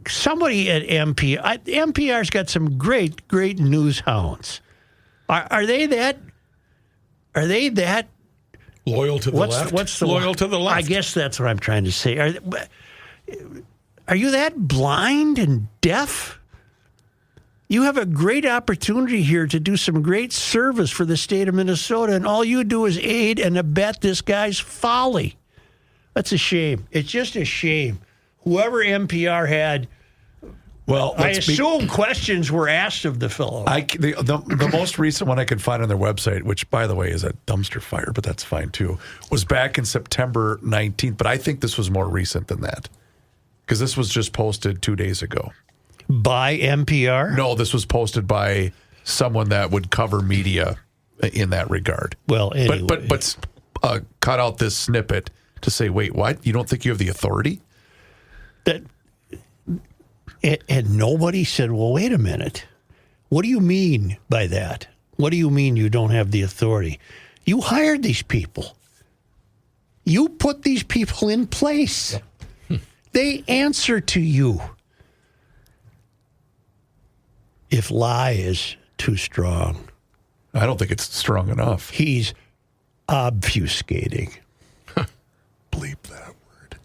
Somebody at NPR, NPR's got some great news hounds. Are they that loyal to the left? What's the loyal to the left? I guess that's what I'm trying to say. Are you that blind and deaf? You have a great opportunity here to do some great service for the state of Minnesota, and all you do is aid and abet this guy's folly. That's a shame. It's just a shame. Whoever NPR had, I assume questions were asked of the fellow. The most recent one I could find on their website, which, by the way, is a dumpster fire, but that's fine, too, was back in September 19th. But I think this was more recent than that, because this was just posted 2 days ago. By NPR? No, this was posted by someone that would cover media in that regard. Well, anyway. But cut out this snippet to say, wait, what? You don't think you have the authority? And nobody said, well, wait a minute. What do you mean by that? What do you mean you don't have the authority? You hired these people. You put these people in place. They answer to you. If lie is too strong. I don't think it's strong enough. He's obfuscating. Bleep that word.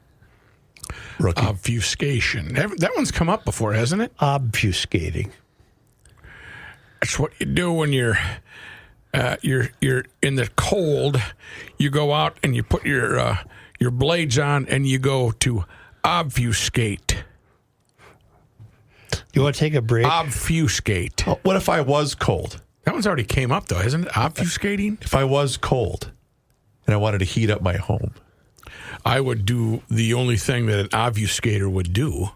Rookie. Obfuscation. That one's come up before, hasn't it? Obfuscating. That's what you do when you're in the cold. You go out and you put your blades on and you go to obfuscate. You want to take a break? Obfuscate. Oh, what if I was cold? That one's already came up, though, isn't it? Obfuscating? If I was cold and I wanted to heat up my home, I would do the only thing that an obfuscator would do.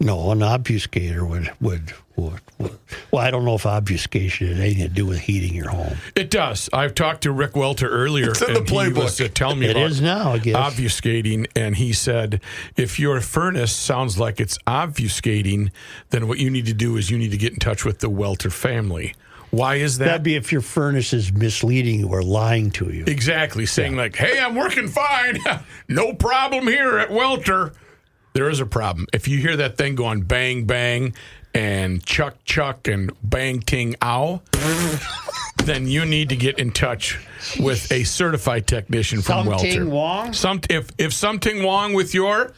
No, an obfuscator would. Well, I don't know if obfuscation has anything to do with heating your home. It does. I've talked to Rick Welter earlier. It's in the playbook. He was telling me it about is now, I guess. Obfuscating, and he said, if your furnace sounds like it's obfuscating, then what you need to do is you need to get in touch with the Welter family. Why is that? That'd be if your furnace is misleading you or lying to you. Exactly. Saying like, hey, I'm working fine. No problem here at Welter. There is a problem. If you hear that thing going bang, bang, and chuck, chuck, and bang, ting, ow, then you need to get in touch with a certified technician from Welter. Something wrong? If something wrong with your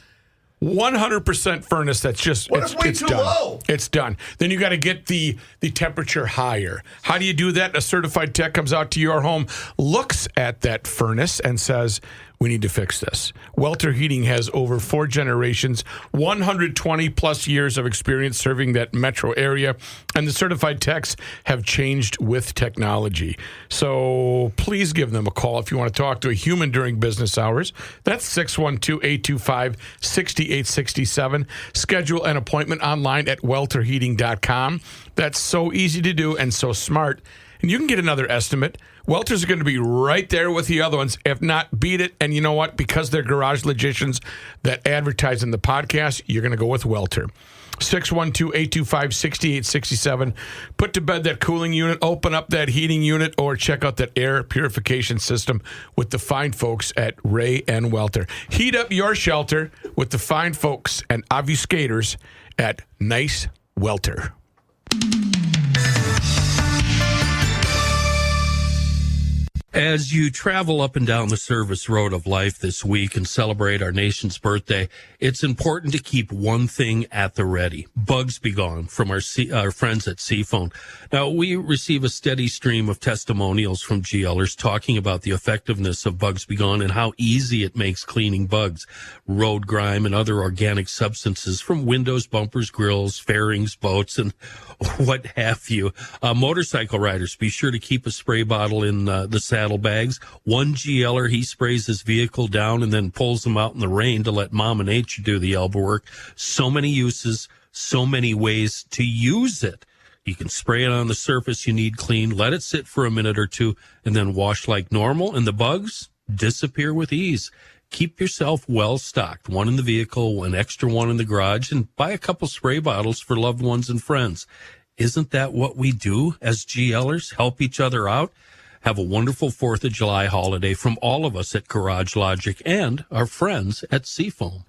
100% furnace, that's just what if way it's too done. low? It's done. Then you got to get the temperature higher. How do you do that? A certified tech comes out to your home, looks at that furnace, and says, we need to fix this. Welter Heating has over 4 generations, 120 plus years of experience serving that metro area, and the certified techs have changed with technology. So please give them a call if you want to talk to a human during business hours. That's 612-825-6867. Schedule an appointment online at welterheating.com. That's so easy to do and so smart. And you can get another estimate. Welters are going to be right there with the other ones. If not, beat it. And you know what? Because they're garage logicians that advertise in the podcast, you're going to go with Welter. 612-825-6867. Put to bed that cooling unit, open up that heating unit, or check out that air purification system with the fine folks at Ray and Welter. Heat up your shelter with the fine folks and obfuscators at Nice Welter. As you travel up and down the service road of life this week and celebrate our nation's birthday, it's important to keep one thing at the ready. Bugs Be Gone from our friends at Seaphone. Now, we receive a steady stream of testimonials from GLers talking about the effectiveness of Bugs Be Gone and how easy it makes cleaning bugs, road grime, and other organic substances from windows, bumpers, grills, fairings, boats, and what have you. Motorcycle riders, be sure to keep a spray bottle in the saddlebags. One GLer, he sprays his vehicle down and then pulls them out in the rain to let Mama Nature do the elbow work. So many uses, so many ways to use it. You can spray it on the surface you need clean, let it sit for a minute or two, and then wash like normal, and the bugs disappear with ease. Keep yourself well stocked, one in the vehicle, an extra one in the garage, and buy a couple spray bottles for loved ones and friends. Isn't that what we do as GLers? Help each other out? Have a wonderful 4th of July holiday from all of us at Garage Logic and our friends at Seafoam.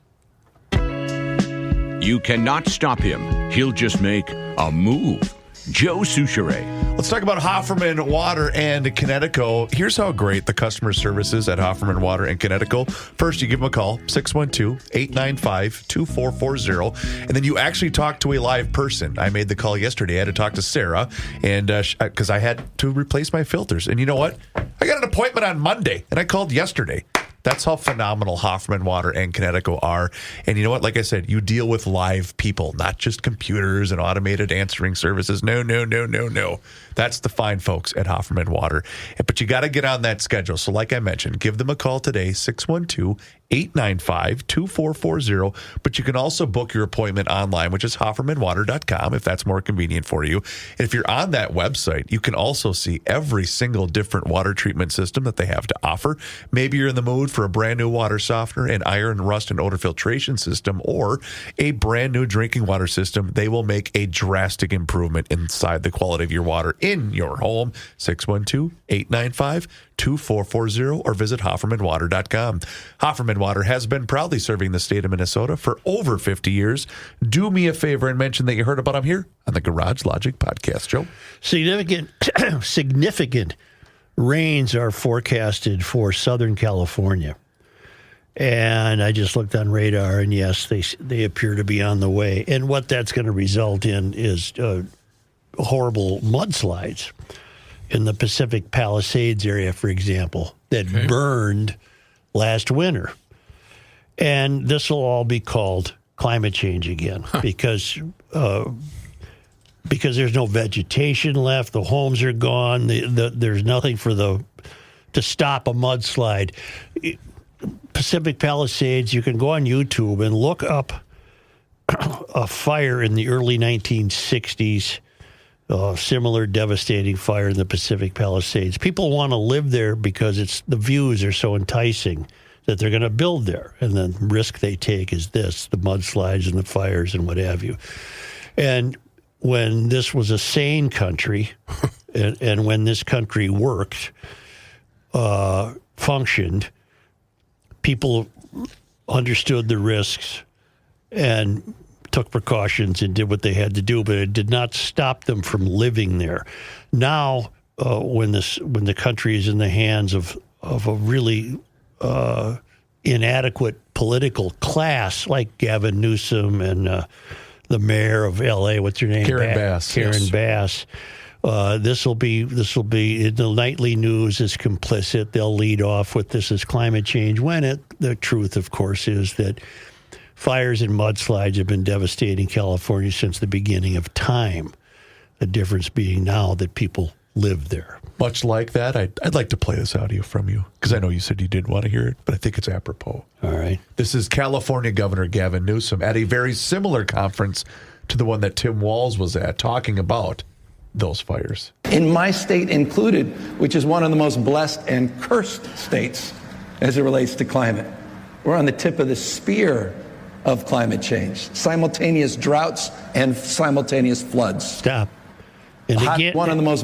You cannot stop him. He'll just make a move. Joe Souchere. Let's talk about Hofferman Water and Connecticut. Here's how great the customer service is at Hofferman Water and Connecticut. First, you give them a call, 612-895-2440, and then you actually talk to a live person. I made the call yesterday. I had to talk to Sarah, and because I had to replace my filters. And you know what? I got an appointment on Monday, and I called yesterday. That's how phenomenal Hofferman Water and Connecticut are. And you know what? Like I said, you deal with live people, not just computers and automated answering services. No. That's the fine folks at Hofferman Water. But you got to get on that schedule. So like I mentioned, give them a call today, 612-895-2440. But you can also book your appointment online, which is hoffermanwater.com, if that's more convenient for you. And if you're on that website, you can also see every single different water treatment system that they have to offer. Maybe you're in the mood for a brand new water softener, an iron, rust, and odor filtration system, or a brand new drinking water system. They will make a drastic improvement inside the quality of your water in your home. 612-895-2440 or visit hoffermanwater.com. Hofferman Water has been proudly serving the state of Minnesota for over 50 years. Do me a favor and mention that you heard about them here on the Garage Logic podcast, Joe. Significant rains are forecasted for Southern California. And I just looked on radar, and yes, they appear to be on the way. And what that's going to result in is horrible mudslides in the Pacific Palisades area, for example, that burned last winter. And this will all be called climate change again because there's no vegetation left. The homes are gone. There's nothing to stop a mudslide. Pacific Palisades, you can go on YouTube and look up a fire in the early 1960s, similar devastating fire in the Pacific Palisades. People want to live there because the views are so enticing that they're going to build there. And the risk they take is the mudslides and the fires and what have you. And when this was a sane country and when this country worked, functioned, people understood the risks and took precautions and did what they had to do, but it did not stop them from living there. Now, when the country is in the hands of a really inadequate political class like Gavin Newsom and the mayor of L.A., what's her name? Karen Bass. This will be the nightly news is complicit. They'll lead off with this is climate change when the truth, of course, is that fires and mudslides have been devastating California since the beginning of time. The difference being now that people live there. Much like that, I'd like to play this audio from you because I know you said you did want to hear it, but I think it's apropos. All right. This is California Governor Gavin Newsom at a very similar conference to the one that Tim Walz was at, talking about those fires. In my state included, which is one of the most blessed and cursed states as it relates to climate. We're on the tip of the spear of climate change, simultaneous droughts and simultaneous floods. Stop. And again, one of the most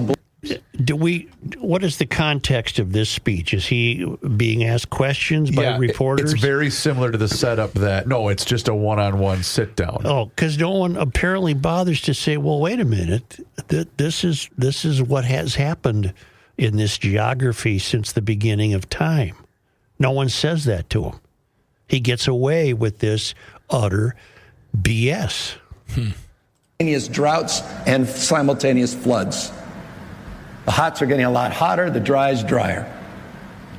what is the context of this speech? Is he being asked questions by reporters? It's very similar to the setup it's just a one-on-one sit-down. Oh, because no one apparently bothers to say, well, wait a minute, this is what has happened in this geography since the beginning of time. No one says that to him. He gets away with this utter BS. Simultaneous droughts and simultaneous floods. The hots are getting a lot hotter, the dries drier.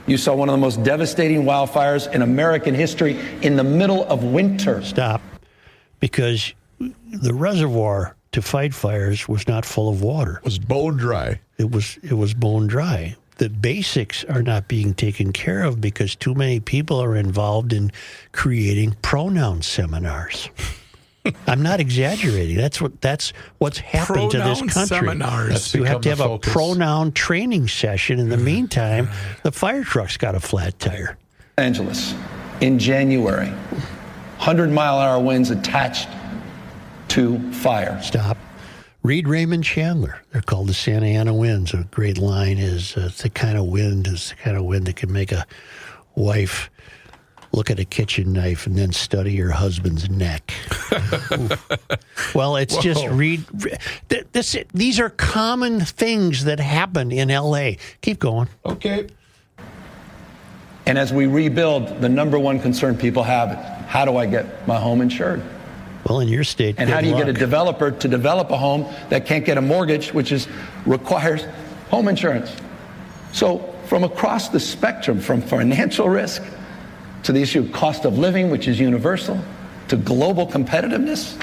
You saw one of the most devastating wildfires in American history in the middle of winter. Stop. Because the reservoir to fight fires was not full of water. It was bone dry. It was bone dry. The basics are not being taken care of because too many people are involved in creating pronoun seminars. I'm not exaggerating. That's what's happened to this country. Seminars. You have to have a pronoun training session. In the meantime, the fire truck's got a flat tire. Angeles, in January, 100-mile-an-hour winds attached to fire. Stop. Read Raymond Chandler. They're called the Santa Ana winds. A great line is, it's the kind of wind that can make a wife look at a kitchen knife and then study her husband's neck. Well, it's just these are common things that happen in L.A. Keep going. Okay. And as we rebuild, the number one concern people have is, how do I get my home insured? Well, in your state, and how do you get a developer to develop a home that can't get a mortgage, which requires home insurance? So from across the spectrum, from financial risk to the issue of cost of living, which is universal, to global competitiveness,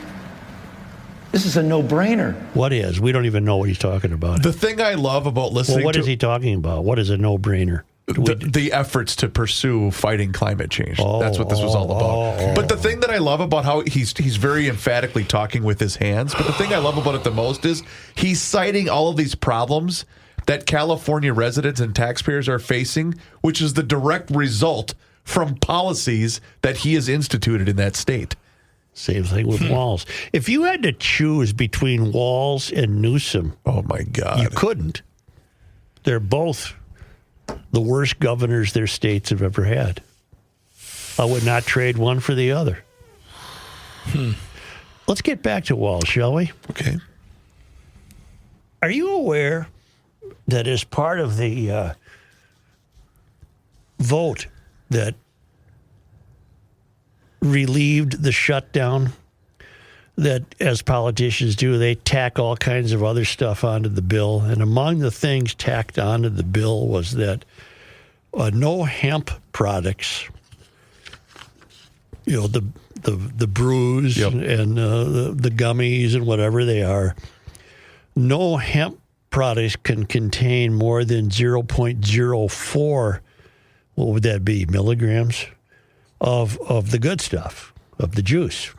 this is a no-brainer. What is? We don't even know what he's talking about. The thing I love about listening to... Well, what is he talking about? What is a no-brainer? The efforts to pursue fighting climate change. That's what this was all about. But the thing that I love about how he's very emphatically talking with his hands, but the thing I love about it the most is he's citing all of these problems that California residents and taxpayers are facing, which is the direct result from policies that he has instituted in that state. Same thing with Walz. If you had to choose between Walz and Newsom, oh my God, you couldn't. They're both the worst governors their states have ever had. I would not trade one for the other. Let's get back to Walz, shall we? Okay. Are you aware that as part of the vote that relieved the shutdown, that as politicians do, they tack all kinds of other stuff onto the bill. And among the things tacked onto the bill was that no hemp products, the brews and the gummies and whatever they are, no hemp products can contain more than 0.04, what would that be, milligrams of the good stuff, of the juice,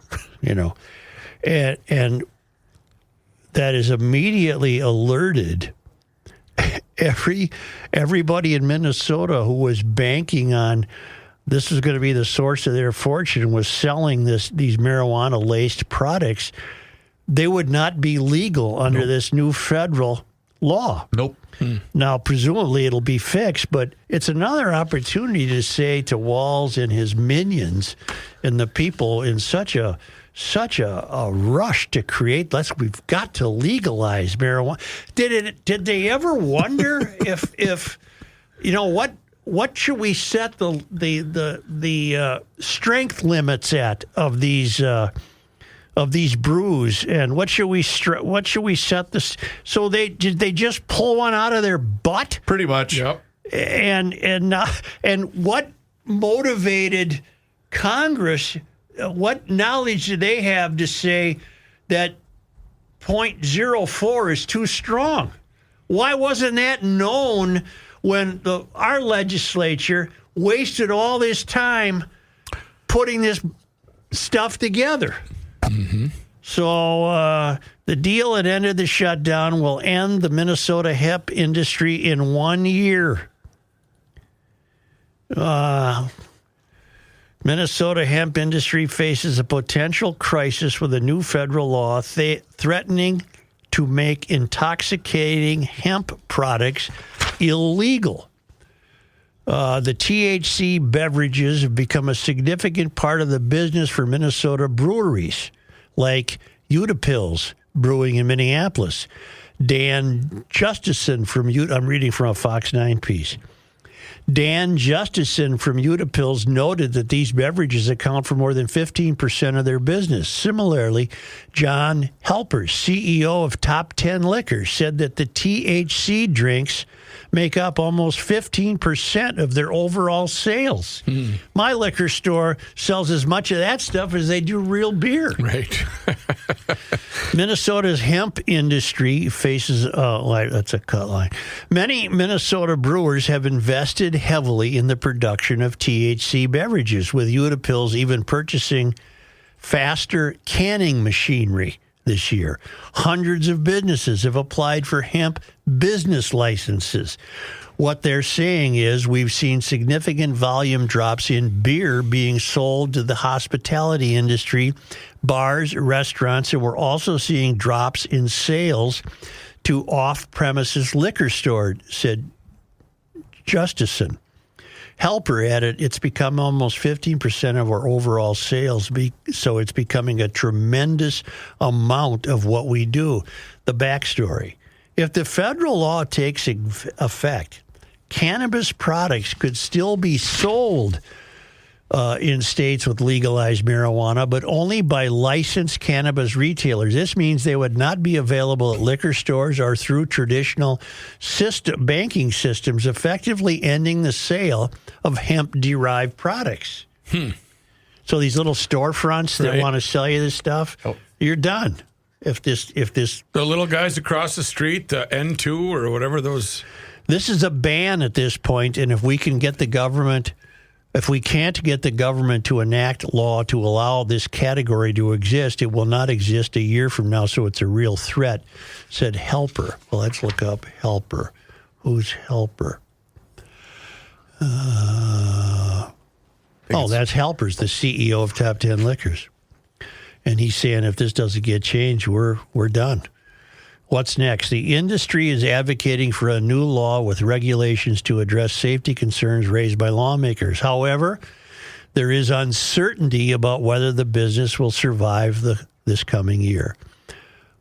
And that is immediately alerted everybody in Minnesota who was banking on this was going to be the source of their fortune, was selling these marijuana-laced products. They would not be legal under this new federal law. Nope. Now, presumably it'll be fixed, but it's another opportunity to say to Walz and his minions and the people in such a rush to create. We've got to legalize marijuana. Did they ever wonder if what should we set the strength limits at of these brews, and what should we set this? So did they just pull one out of their butt? Pretty much. Yep. And what motivated Congress? What knowledge do they have to say that 0.04 is too strong? Why wasn't that known when our legislature wasted all this time putting this stuff together? Mm-hmm. So the deal that ended the shutdown will end the Minnesota hemp industry in 1 year. Minnesota hemp industry faces a potential crisis with a new federal law threatening to make intoxicating hemp products illegal. The THC beverages have become a significant part of the business for Minnesota breweries, like Utapils Brewing in Minneapolis, Dan Justison from Utah. I'm reading from a Fox 9 piece. Dan Justison from Utapills noted that these beverages account for more than 15% of their business. Similarly, John Helpers, CEO of Top 10 Liquors, said that the THC drinks make up almost 15% of their overall sales. My liquor store sells as much of that stuff as they do real beer. Right. Minnesota's hemp industry faces, that's a cut line. Many Minnesota brewers have invested heavily in the production of THC beverages, with Utapills even purchasing faster canning machinery this year. Hundreds of businesses have applied for hemp business licenses. What they're saying is we've seen significant volume drops in beer being sold to the hospitality industry, bars, restaurants, and we're also seeing drops in sales to off-premises liquor stores, said Justison. Helper added, it's become almost 15% of our overall sales, so it's becoming a tremendous amount of what we do. The backstory. If the federal law takes effect, cannabis products could still be sold in states with legalized marijuana, but only by licensed cannabis retailers. This means they would not be available at liquor stores or through traditional banking systems, effectively ending the sale of hemp-derived products. So these little storefronts that want to sell you this stuff, you're done. If this the little guys across the street, the N2 or whatever those. This is a ban at this point, and if we can't get the government to enact law to allow this category to exist, it will not exist a year from now, so it's a real threat, said Helper. Well, let's look up Helper. Who's Helper? That's Helpers, the CEO of Top 10 Liquors. And he's saying if this doesn't get changed, we're done. What's next? The industry is advocating for a new law with regulations to address safety concerns raised by lawmakers. However, there is uncertainty about whether the business will survive this coming year.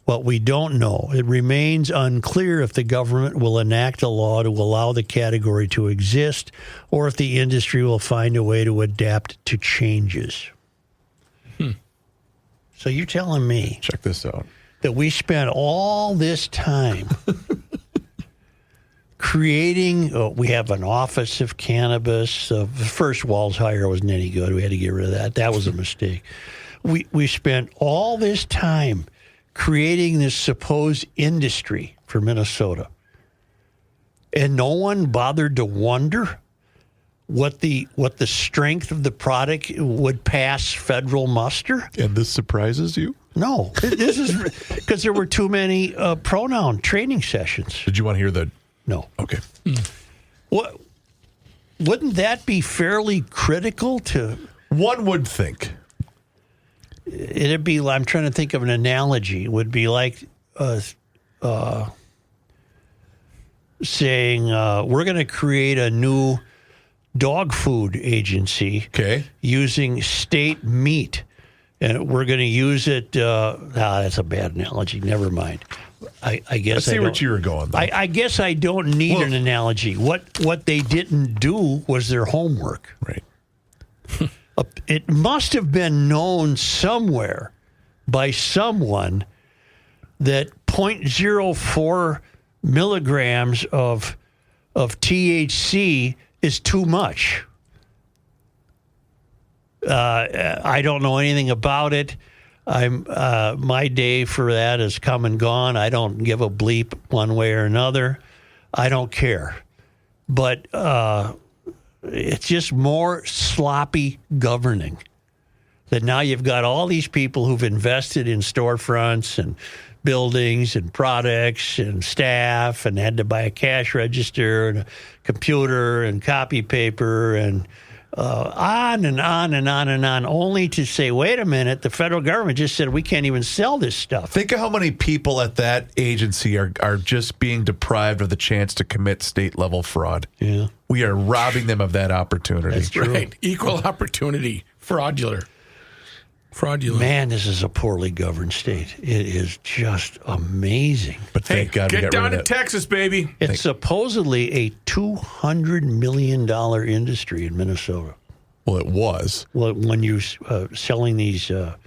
What we don't know, it remains unclear if the government will enact a law to allow the category to exist or if the industry will find a way to adapt to changes. So you're telling me, check this out, that we spent all this time creating, we have an office of cannabis. The first Walls hire wasn't any good. We had to get rid of that. That was a mistake. We spent all this time creating this supposed industry for Minnesota. And no one bothered to wonder what the strength of the product would pass federal muster. And this surprises you? No, this is because there were too many pronoun training sessions. Did you want to hear the? No. Okay. What? Wouldn't that be fairly critical to? One would think. It'd be. I'm trying to think of an analogy. It would be like saying we're going to create a new dog food agency. Okay. Using state meat. And we're going to use it. That's a bad analogy. Never mind. I guess I see where you were going, though. I guess I don't need an analogy. What they didn't do was their homework. Right. It must have been known somewhere by someone that 0.04 milligrams of THC is too much. I don't know anything about it. My day for that has come and gone. I don't give a bleep one way or another. I don't care. But it's just more sloppy governing. That now you've got all these people who've invested in storefronts and buildings and products and staff and had to buy a cash register and a computer and copy paper and on and on and on and on, only to say, wait a minute, the federal government just said we can't even sell this stuff. Think of how many people at that agency are just being deprived of the chance to commit state-level fraud. Yeah. We are robbing them of that opportunity. That's true. Right. Equal opportunity. Fraudular. Fraudulent. Man, this is a poorly governed state. It is just amazing. But thank God we get got down rid to of it. Texas, baby. It's supposedly a $200 million industry in Minnesota. Well, it was. Well, when you're selling these, are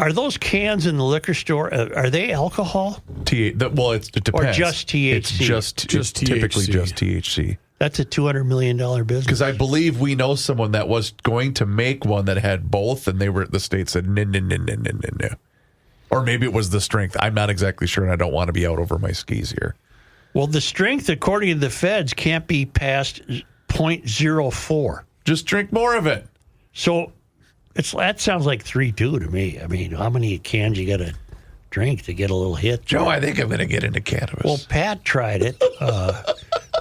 those cans in the liquor store? Are they alcohol? It depends. Or just THC? It's just typically just THC. That's a $200 million business. Because I believe we know someone that was going to make one that had both, and the state said no. Or maybe it was the strength. I'm not exactly sure, and I don't want to be out over my skis here. Well, the strength, according to the feds, can't be past 0.04. Just drink more of it. So that sounds like 3-2 to me. I mean, how many cans you got to drink to get a little hit? Joe, I think I'm going to get into cannabis. Well, Pat tried it.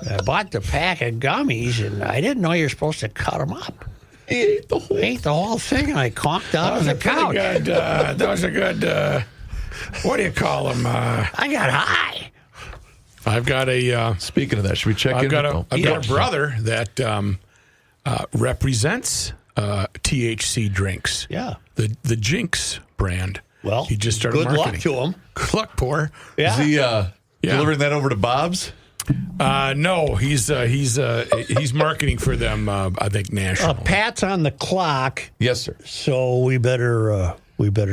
I bought the pack of gummies, and I didn't know you were supposed to cut them up. He ate the whole thing, and I conked out on the couch. That was a good, what do you call them? I got high. I've got a... Speaking of that, should we check in? I've got a brother that represents THC drinks. Yeah. The Jinx brand. Well, he just started good marketing. Luck to him. Good luck, poor. Yeah. Is he delivering that over to Bob's? No, he's marketing for them. I think national. Pat's on the clock. Yes, sir. So we better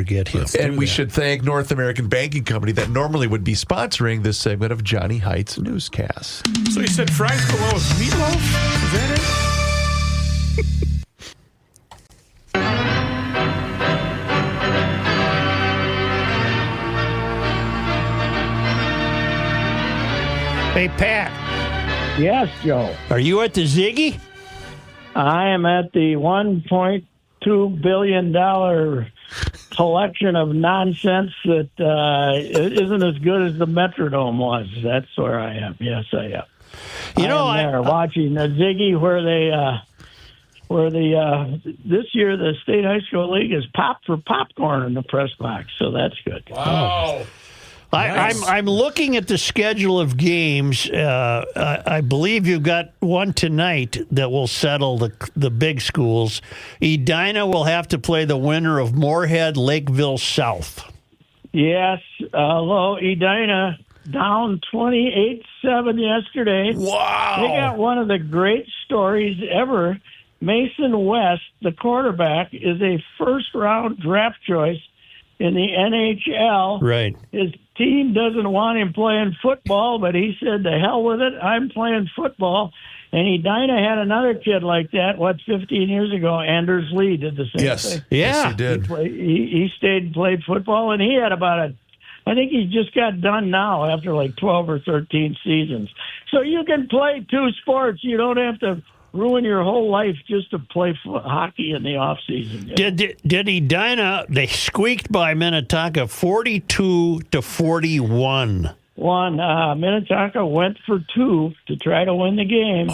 get him. And we should thank North American Banking Company that normally would be sponsoring this segment of Johnny Heights Newscast. So you said fries below with meatloaf? Is that it? Hey, Pat. Yes, Joe. Are you at the Ziggy? I am at the $1.2 billion collection of nonsense that isn't as good as the Metrodome was. That's where I am. Yes, I am. I'm there watching the Ziggy where this year the State High School League is popped for popcorn in the press box, so that's good. Wow. Nice. I'm looking at the schedule of games. I believe you've got one tonight that will settle the big schools. Edina will have to play the winner of Moorhead, Lakeville South. Yes, although Edina down 28-7 yesterday. Wow. They got one of the great stories ever. Mason West, the quarterback, is a first-round draft choice in the NHL. Right. His team doesn't want him playing football, but he said, the hell with it, I'm playing football. And Edina had another kid like that, 15 years ago? Anders Lee did the same thing. Yes, he did. He stayed and played football, and he had I think he just got done now after like 12 or 13 seasons. So you can play two sports. You don't have to ruin your whole life just to play hockey in the off season. Did Edina? They squeaked by Minnetonka 42-41. Minnetonka went for two to try to win the game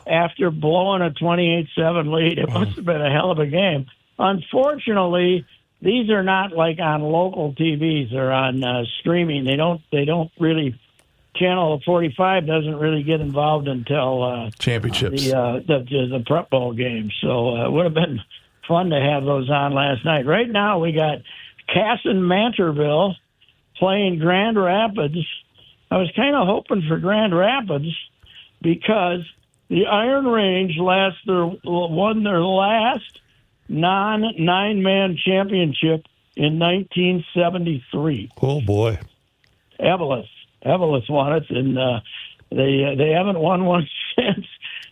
after blowing a 28-7 lead. It must have been a hell of a game. Unfortunately, these are not like on local TVs. They're on streaming. They don't really. Channel 45 doesn't really get involved until championships, the Prep Bowl game. So it would have been fun to have those on last night. Right now we got Casson-Mantorville playing Grand Rapids. I was kind of hoping for Grand Rapids because the Iron Range won their last non-9-man championship in 1973. Oh boy, Evelyn won it, and they haven't won one since.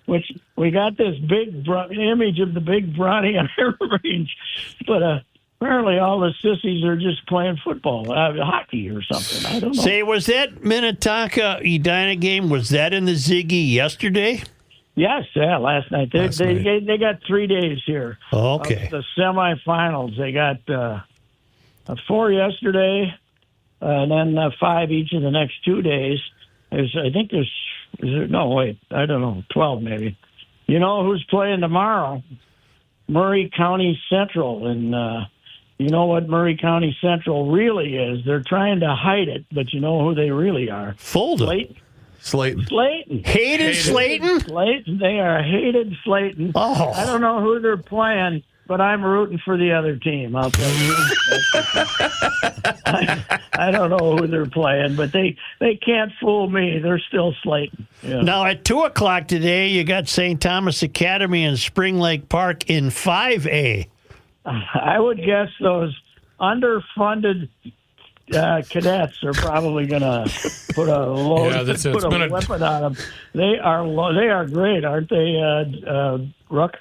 Which we got this big image of the big brawny Iron Range, but apparently all the sissies are just playing football, hockey or something. I don't know. Say, was that Minnetonka Edina game? Was that in the Ziggy yesterday? Yes, last night. They got 3 days here. Oh, okay. The semifinals. They got 4 yesterday. And then 5 each of the next 2 days. I think there's 12 maybe. You know who's playing tomorrow? Murray County Central. And you know what Murray County Central really is? They're trying to hide it, but you know who they really are? Fulton. Slayton. Hated Slayton? Slayton. They are hated Slayton. Oh. I don't know who they're playing. but I'm rooting for the other team. I'll tell you. I don't know who they're playing, but they can't fool me. They're still Slayton. Yeah. Now at 2:00 today, you got St. Thomas Academy and Spring Lake Park in 5A. I would guess those underfunded cadets are probably going to put a load, put a weapon on them. They are great, aren't they, Rook?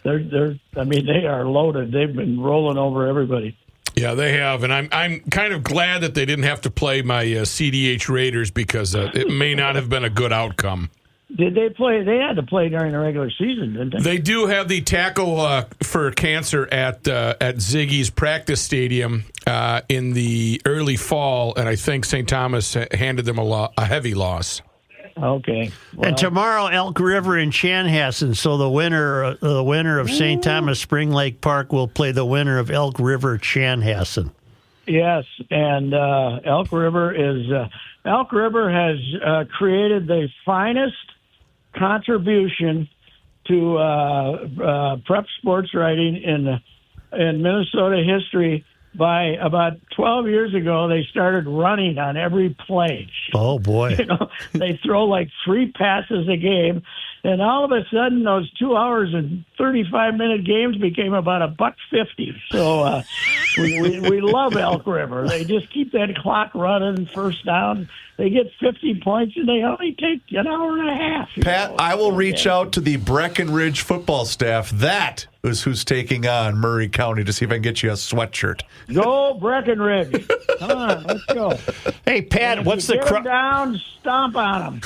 They are loaded. They've been rolling over everybody. Yeah, they have, and I'm kind of glad that they didn't have to play my CDH Raiders because it may not have been a good outcome. Did they play? They had to play during the regular season, didn't they? They do have the tackle for cancer at Ziggy's practice stadium in the early fall, and I think St. Thomas handed them a heavy loss. Okay. Well, and tomorrow, Elk River and Chanhassen. So the winner of St. Thomas Spring Lake Park will play the winner of Elk River Chanhassen. Yes, and Elk River has created the finest contribution to prep sports writing in Minnesota history. By about 12 years ago, they started running on every play. Oh, boy. They throw like 3 passes a game, and all of a sudden, those 2 hours and 35-minute games became about $1.50. So we love Elk River. They just keep that clock running, first down. They get 50 points, and they only take an hour and a half. Pat, I will reach out to the Breckenridge football staff. That is who's taking on Murray County to see if I can get you a sweatshirt. Go Breckenridge. Come on, let's go. Hey, Pat, what's the crowd? Down, stomp on them.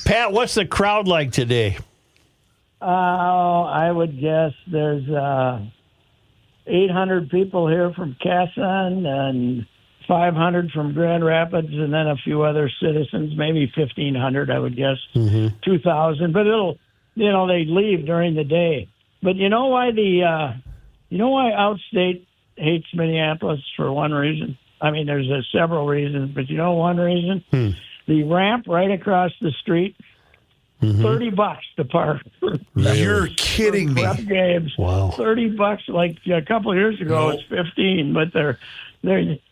Pat, what's the crowd like today? I would guess there's 800 people here from Casson and 500 from Grand Rapids, and then a few other citizens, maybe 1,500, I would guess, 2,000. But they leave during the day. But you know why outstate hates Minneapolis for one reason? I mean, there's several reasons, but you know one reason? The ramp right across the street, $30 to park. You're kidding me. Prep games. Wow. $30. Like a couple of years ago, it's 15, but they're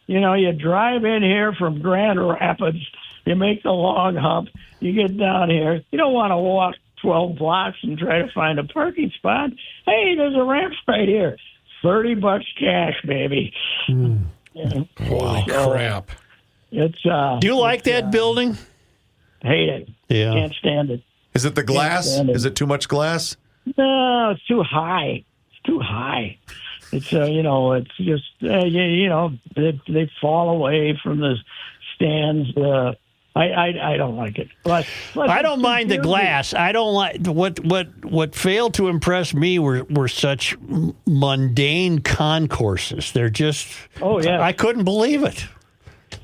you drive in here from Grand Rapids, you make the long hump, you get down here. You don't want to walk 12 blocks and try to find a parking spot. Hey, there's a ramp right here. $30 cash, baby. Holy crap. It's do you like that building? Hate it. Yeah. Can't stand it. Is it the glass? Is it too much glass? No, it's too high. It's too high. It's it's just they fall away from the stands. I don't like it. But I don't mind the glass. I don't like what failed to impress me were such mundane concourses. They're just I couldn't believe it.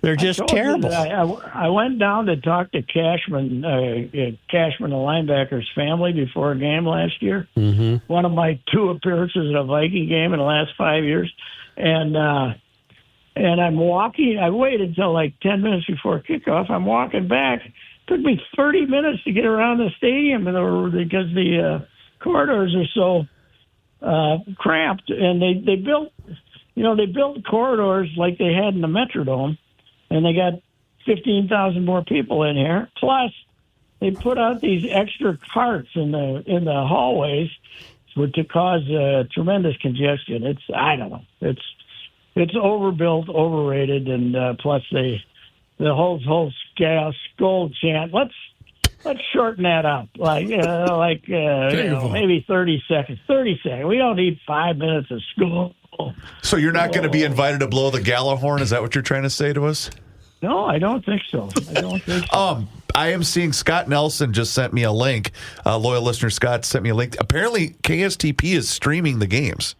They're just terrible. I went down to talk to Cashman, the linebacker's family before a game last year. One of my 2 appearances in a Viking game in the last 5 years, and I'm walking. I waited until like 10 minutes before kickoff. I'm walking back. It took me 30 minutes to get around the stadium because the corridors are so cramped, and they built corridors like they had in the Metrodome. And they got 15,000 more people in here. Plus, they put out these extra carts in the hallways to cause tremendous congestion. I don't know. It's overbuilt, overrated, and plus the whole skull chant. Let's shorten that up, maybe 30 seconds. 30 seconds. We don't need 5 minutes of school. So you're not going to be invited to blow the gala horn? Is that what you're trying to say to us? No, I don't think so. I am seeing Scott Nelson just sent me a link. Loyal listener Scott sent me a link. Apparently, KSTP is streaming the games.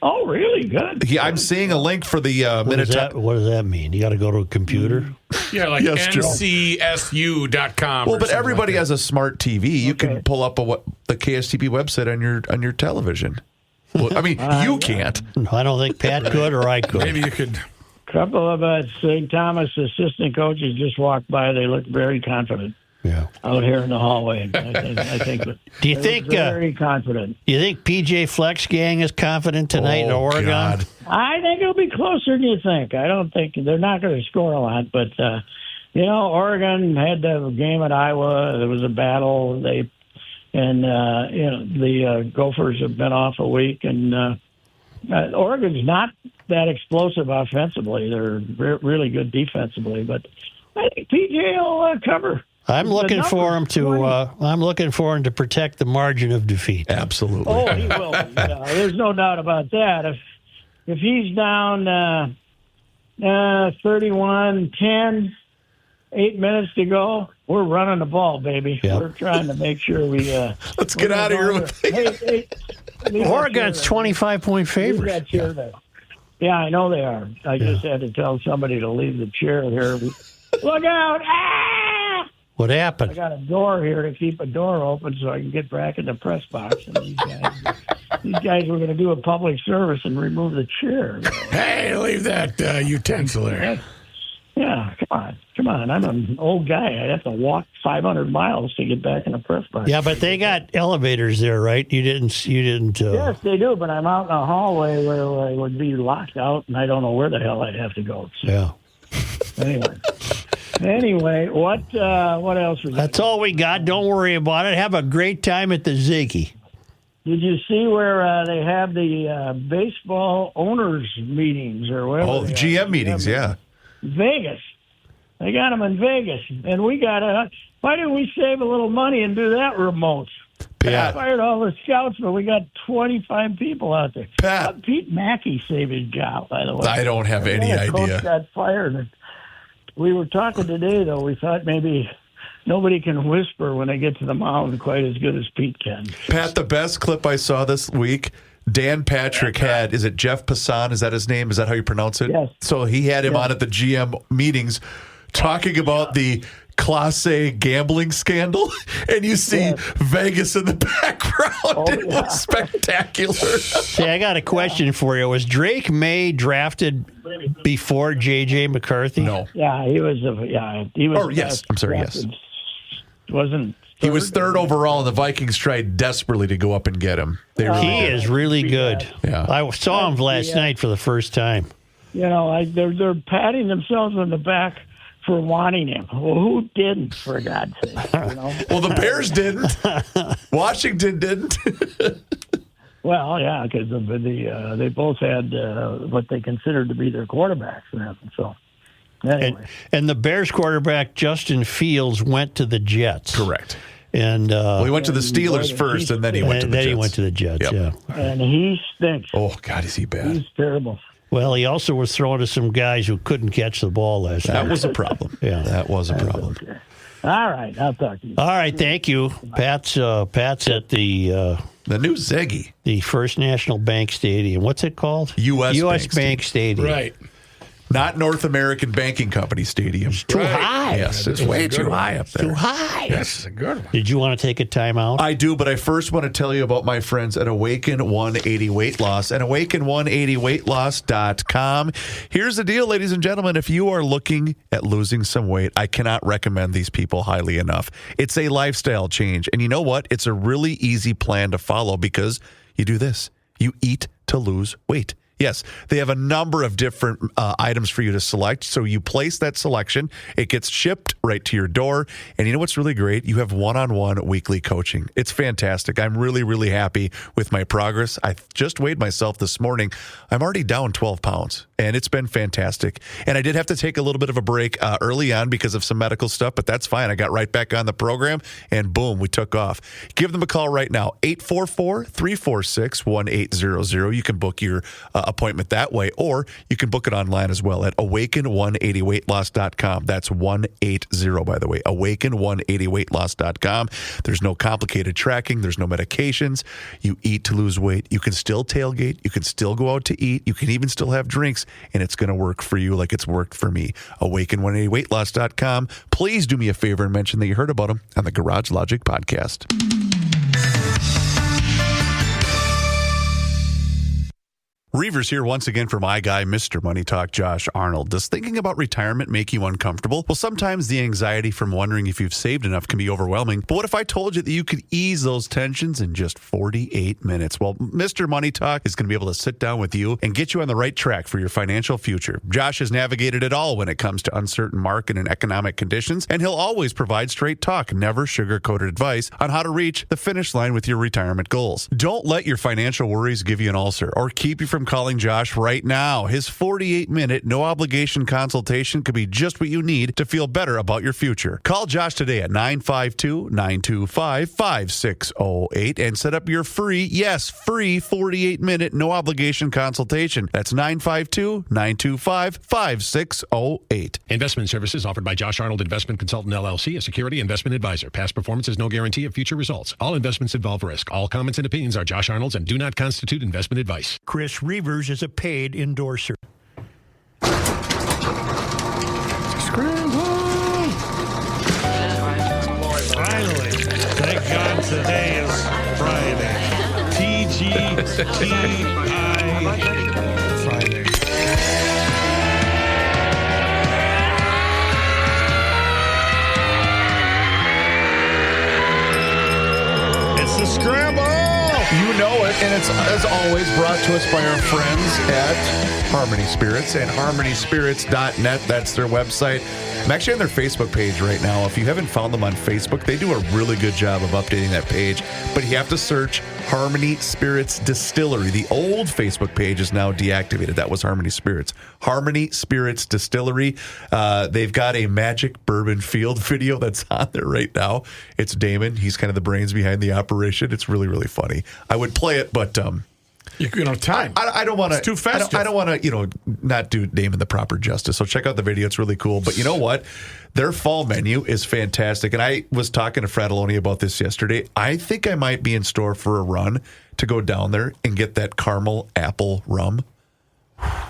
Oh, really? Good. Yeah, I'm seeing a link for the Minnetonka. What does that mean? You got to go to a computer? Yeah, like ncsu.com. Well, but everybody has a smart TV. You can pull up the KSTP website on your television. Well, I mean, you can't. I don't think Pat could or I could. Maybe you could. A couple of St. Thomas assistant coaches just walked by. They looked very confident. out here in the hallway. I think Do you think very confident? Do you think PJ Fleck's gang is confident tonight in Oregon? God. I think it'll be closer than you think. I don't think they're not going to score a lot, but Oregon had the game at Iowa. There was a battle. The Gophers have been off a week, and Oregon's not that explosive offensively. They're really good defensively, but I think PJ will cover. I'm looking for him to protect the margin of defeat. Absolutely. Oh, he will. There's no doubt about that. If he's down 31-10, 8 minutes to go, we're running the ball, baby. Yep. We're trying to make sure we let's get out of here. Oregon's 25-point favorites. Yeah, I know they are. I just had to tell somebody to leave the chair here. Look out! Ah! What happened? I got a door here to keep a door open so I can get back in the press box. And these guys were going to do a public service and remove the chair. Hey, leave that utensil there. Yeah, come on. I'm an old guy. I have to walk 500 miles to get back in the press box. Yeah, but they got elevators there, right? You didn't. Yes, they do. But I'm out in a hallway where I would be locked out, and I don't know where the hell I'd have to go. So. Yeah. Anyway, what else? That's all we got. Don't worry about it. Have a great time at the Ziggy. Did you see where they have the baseball owners meetings or whatever? Oh, the GM meetings, yeah. Vegas. They got them in Vegas, and we got to. Why didn't we save a little money and do that remote? Pat. We fired all the scouts, but we got 25 people out there. Pat. Pete Mackey saved his job, by the way. I don't have any idea. Coach got fired. We were talking today, though. We thought maybe nobody can whisper when they get to the mound quite as good as Pete can. Pat, the best clip I saw this week, Dan Patrick had, is it Jeff Passan? Is that his name? Is that how you pronounce it? Yes. So he had him on at the GM meetings talking about the Class A gambling scandal, and you see Vegas in the background. It was spectacular. See, I got a question for you. Was Drake May drafted before J.J. McCarthy? No. Yeah, he was. He was. Oh, yes. I'm sorry, yes. Wasn't. He was third overall, and the Vikings tried desperately to go up and get him. He is really good. Yeah. I saw him last night for the first time. They're patting themselves on the back for wanting him. Well, who didn't, for God's sake? Well, the Bears didn't. Washington didn't. Well, yeah, because they both had what they considered to be their quarterbacks. So, anyway. And the Bears quarterback, Justin Fields, went to the Jets. Correct. And he went to the Steelers first, and then he went to the Jets. Then he went to the Jets, yeah. And he stinks. Oh, God, is he bad? He's terrible. Well, he also was throwing to some guys who couldn't catch the ball last night. That was a problem. Yeah, that was a problem. Okay. All right, I'll talk to you. All right, thank you. Pat's at the new Ziggy, the First National Bank Stadium. What's it called? U.S. Bank Stadium. Right. Not North American Banking Company Stadium. It's too high. Yes, it's way too high up there. Too high. Yes, it's a good one. Did you want to take a time out? I do, but I first want to tell you about my friends at Awaken 180 Weight Loss and Awaken180weightloss.com. Here's the deal, ladies and gentlemen. If you are looking at losing some weight, I cannot recommend these people highly enough. It's a lifestyle change. And you know what? It's a really easy plan to follow because you do this. You eat to lose weight. Yes, they have a number of different items for you to select. So you place that selection. It gets shipped right to your door. And you know what's really great? You have one-on-one weekly coaching. It's fantastic. I'm really, really happy with my progress. I just weighed myself this morning. I'm already down 12 pounds, and it's been fantastic. And I did have to take a little bit of a break early on because of some medical stuff, but that's fine. I got right back on the program, and boom, we took off. Give them a call right now, 844-346-1800. You can book your appointment that way, or you can book it online as well at awaken180weightloss.com. That's 180, by the way, awaken180weightloss.com. There's no complicated tracking. There's no medications. You eat to lose weight. You can still tailgate. You can still go out to eat. You can even still have drinks, and it's going to work for you like it's worked for me. Awaken180weightloss.com. Please do me a favor and mention that you heard about them on the Garage Logic podcast. Reavers here once again for my guy, Mr. Money Talk, Josh Arnold. Does thinking about retirement make you uncomfortable? Well, sometimes the anxiety from wondering if you've saved enough can be overwhelming. But what if I told you that you could ease those tensions in just 48 minutes? Well, Mr. Money Talk is going to be able to sit down with you and get you on the right track for your financial future. Josh has navigated it all when it comes to uncertain market and economic conditions, and he'll always provide straight talk, never sugar-coated advice on how to reach the finish line with your retirement goals. Don't let your financial worries give you an ulcer or keep you from calling Josh right now. His 48-minute, no-obligation consultation could be just what you need to feel better about your future. Call Josh today at 952-925-5608 and set up your free 48-minute, no-obligation consultation. That's 952-925-5608. Investment services offered by Josh Arnold Investment Consultant, LLC, a security investment advisor. Past performance is no guarantee of future results. All investments involve risk. All comments and opinions are Josh Arnold's and do not constitute investment advice. Chris Reavers is a paid endorser. Finally, thank God today is Friday. TGTI Friday. It's the scramble. You know it, and it's, as always, brought to us by our friends at Harmony Spirits and harmonyspirits.net. That's their website. I'm actually on their Facebook page right now. If you haven't found them on Facebook, they do a really good job of updating that page. But you have to search Harmony Spirits Distillery. The old Facebook page is now deactivated. That was Harmony Spirits. Harmony Spirits Distillery. They've got a Magic Bourbon Field video that's on there right now. It's Damon. He's kind of the brains behind the operation. It's really, really funny. I would play it, but you don't have time. I don't want to. It's too fast. I don't want to, not do Damon the proper justice. So check out the video. It's really cool. But you know what? Their fall menu is fantastic. And I was talking to Fratelloni about this yesterday. I think I might be in store for a run to go down there and get that caramel apple rum.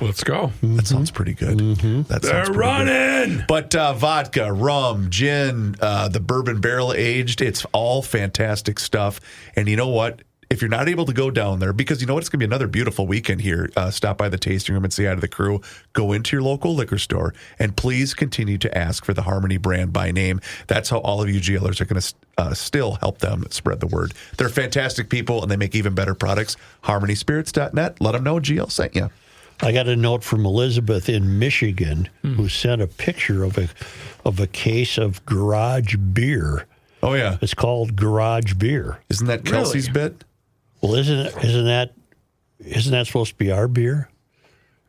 Let's go. That sounds pretty good. They're running. Good. But vodka, rum, gin, the bourbon barrel aged, it's all fantastic stuff. And you know what? If you're not able to go down there, because you know what, it's going to be another beautiful weekend here, stop by the tasting room and say hi to the crew. Go into your local liquor store, and please continue to ask for the Harmony brand by name. That's how all of you GLers are going to still help them spread the word. They're fantastic people, and they make even better products. HarmonySpirits.net. Let them know GL sent you. I got a note from Elizabeth in Michigan who sent a picture of a case of garage beer. Oh, yeah. It's called garage beer. Isn't that Kelsey's bit? Well, isn't that supposed to be our beer?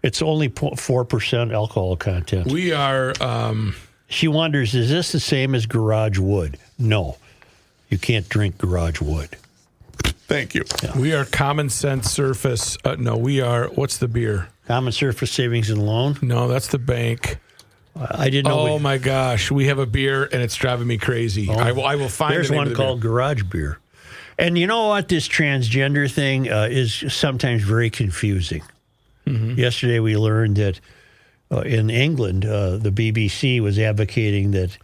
It's only 4% alcohol content. We are. She wonders, is this the same as garage wood? No, you can't drink garage wood. Thank you. Yeah. We are Common Sense Surface. No, we are. What's the beer? Common Surface Savings and Loan. No, that's the bank. I didn't know. Oh my gosh, we have a beer and it's driving me crazy. I will find. There's one called Garage Beer. And you know what? This transgender thing is sometimes very confusing. Yesterday we learned that in England, the BBC was advocating that,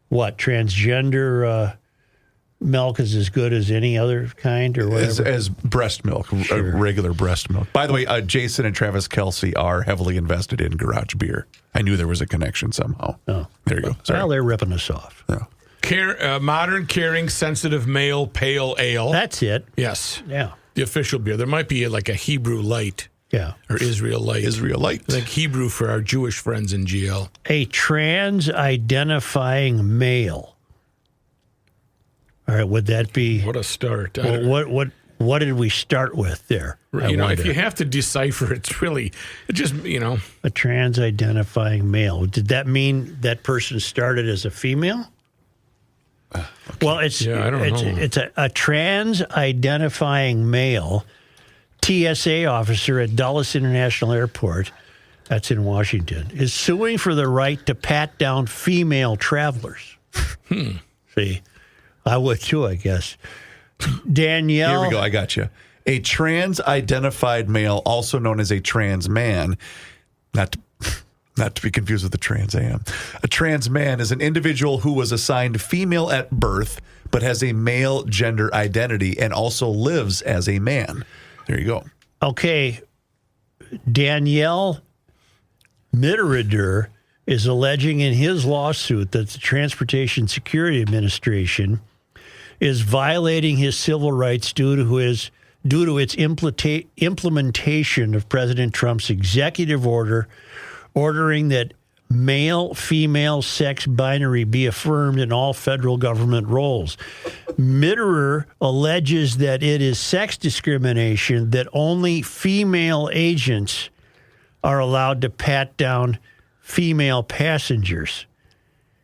transgender milk is as good as any other kind or whatever? As breast milk, regular breast milk. By the way, Jason and Travis Kelsey are heavily invested in Garage Beer. I knew there was a connection somehow. Oh. There you go. Sorry. Well, they're ripping us off. Yeah. Modern, caring, sensitive male pale ale. That's it. Yes. Yeah. The official beer. There might be like a Hebrew Light. Yeah. Or Israel Light. Israel Light. Like Hebrew for our Jewish friends in GL. A trans-identifying male. All right, would that be... What a start. Well, what did we start with there? If you have to decipher, it's really... A trans-identifying male. Did that mean that person started as a female? Okay. Well, I don't know. It's a trans-identifying male TSA officer at Dulles International Airport, that's in Washington, is suing for the right to pat down female travelers. See, I would too, I guess. Danielle. Here we go. I got you. A trans-identified male, also known as a trans man, not to be confused with a trans am. A trans man is an individual who was assigned female at birth, but has a male gender identity and also lives as a man. There you go. Okay. Danielle Mitterreder is alleging in his lawsuit that the Transportation Security Administration is violating his civil rights due to its implementation of President Trump's executive order ordering that male-female sex binary be affirmed in all federal government roles. Mitterer alleges that it is sex discrimination that only female agents are allowed to pat down female passengers.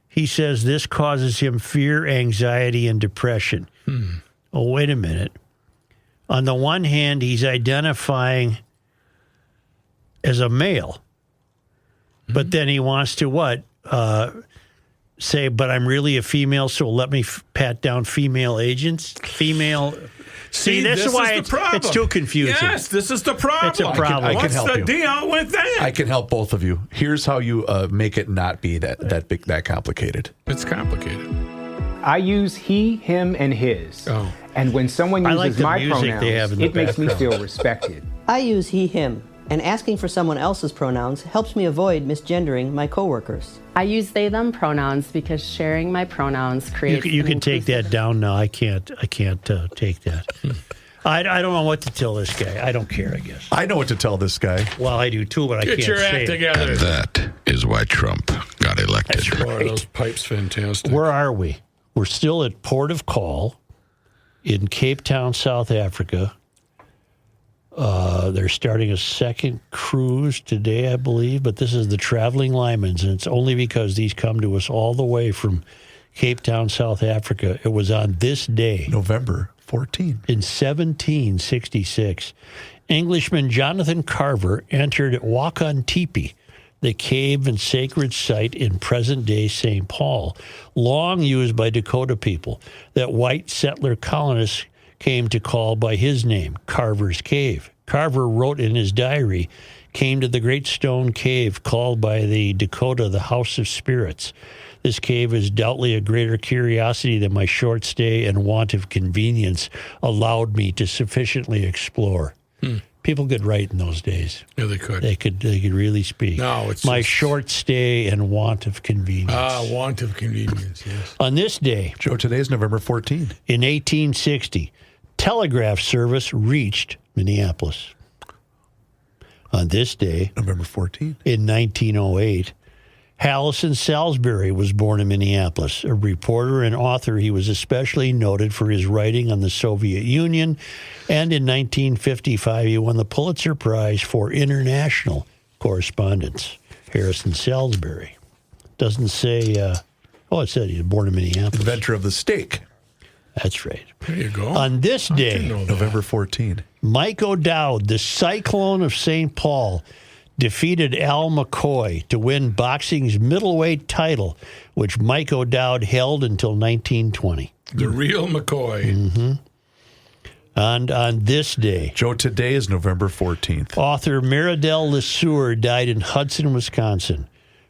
He says this causes him fear, anxiety, and depression. Oh, wait a minute. On the one hand, he's identifying as a male. But then he wants to what? Say, but I'm really a female, so let me pat down female agents? Female... See, this is why it's too confusing. Yes, this is the problem. It's a problem. What's the deal with that? I can help both of you. Here's how you make it not be that complicated. It's complicated. I use he, him, and his. Oh. And when someone uses my pronouns, it makes me feel respected. I use he, him, and asking for someone else's pronouns helps me avoid misgendering my coworkers. I use they, them pronouns because sharing my pronouns creates... You can take that down now. I can't take that. I don't know what to tell this guy. I don't care, I guess. I know what to tell this guy. Well, I do too, but I can't say Get your act together. And that is why Trump got elected. That's right. Boy, those pipes fantastic. Where are we? We're still at Port of Call in Cape Town, South Africa. They're starting a second cruise today, I believe, but this is the Traveling Lyman's, and it's only because these come to us all the way from Cape Town, South Africa. It was on this day, November 14, in 1766. Englishman Jonathan Carver entered Wakantipi, the cave and sacred site in present-day St. Paul, long used by Dakota people, that white settler colonists came to call by his name, Carver's Cave. Carver wrote in his diary, came to the great stone cave called by the Dakota the House of Spirits. This cave is doubtly a greater curiosity than my short stay and want of convenience allowed me to sufficiently explore. People could write in those days. Yeah, they could. They could really speak. No, it's my short stay and want of convenience. Want of convenience, yes. On this day, Joe, today is November 14. In 1860, telegraph service reached Minneapolis. On this day, November 14, in 1908, Hallison Salisbury was born in Minneapolis. A reporter and author, he was especially noted for his writing on the Soviet Union, and in 1955 he won the Pulitzer Prize for International Correspondence. Harrison Salisbury. Doesn't say, it said he was born in Minneapolis. Inventor of the steak. That's right. There you go. On this day, November 14, Mike O'Dowd, the Cyclone of St. Paul, defeated Al McCoy to win boxing's middleweight title, which Mike O'Dowd held until 1920. The real McCoy. Mm-hmm. And on this day, Joe, today is November 14th. Author Meridel LeSueur died in Hudson, Wisconsin.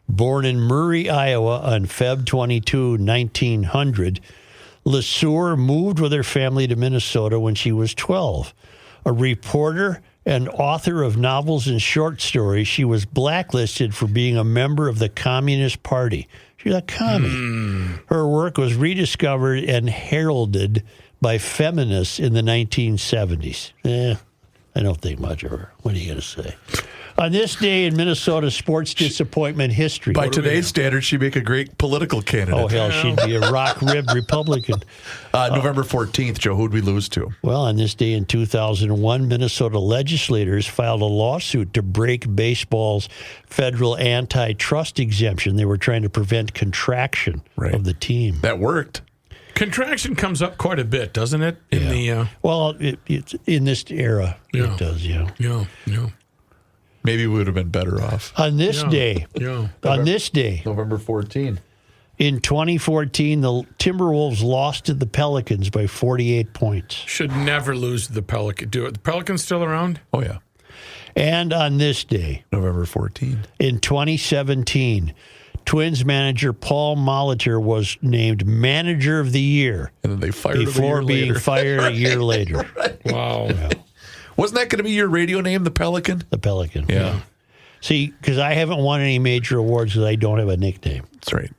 Born in Murray, Iowa on Feb 22, 1900, LeSueur moved with her family to Minnesota when she was 12. A reporter and author of novels and short stories, she was blacklisted for being a member of the Communist Party. She's a commie. Her work was rediscovered and heralded by feminists in the 1970s. I don't think much of her. What are you going to say? On this day in Minnesota sports disappointment history. By today's standards, she'd make a great political candidate. Oh, hell, she'd be a rock-ribbed Republican. November 14th, Joe, who'd we lose to? Well, on this day in 2001, Minnesota legislators filed a lawsuit to break baseball's federal antitrust exemption. They were trying to prevent contraction of the team. That worked. Contraction comes up quite a bit, doesn't it? In the well, it's in this era, it does, Yeah. Maybe we would have been better off. On this day, November 14. In 2014, the Timberwolves lost to the Pelicans by 48 points. Should never lose to the Pelicans. Do it. The Pelicans still around? Oh, yeah. And on this day, November 14, in 2017, Twins manager Paul Molitor was named Manager of the Year. And then they fired him before being fired a year later. Wow. Yeah. Wasn't that going to be your radio name, the Pelican? The Pelican. Yeah. See, because I haven't won any major awards because I don't have a nickname. That's right.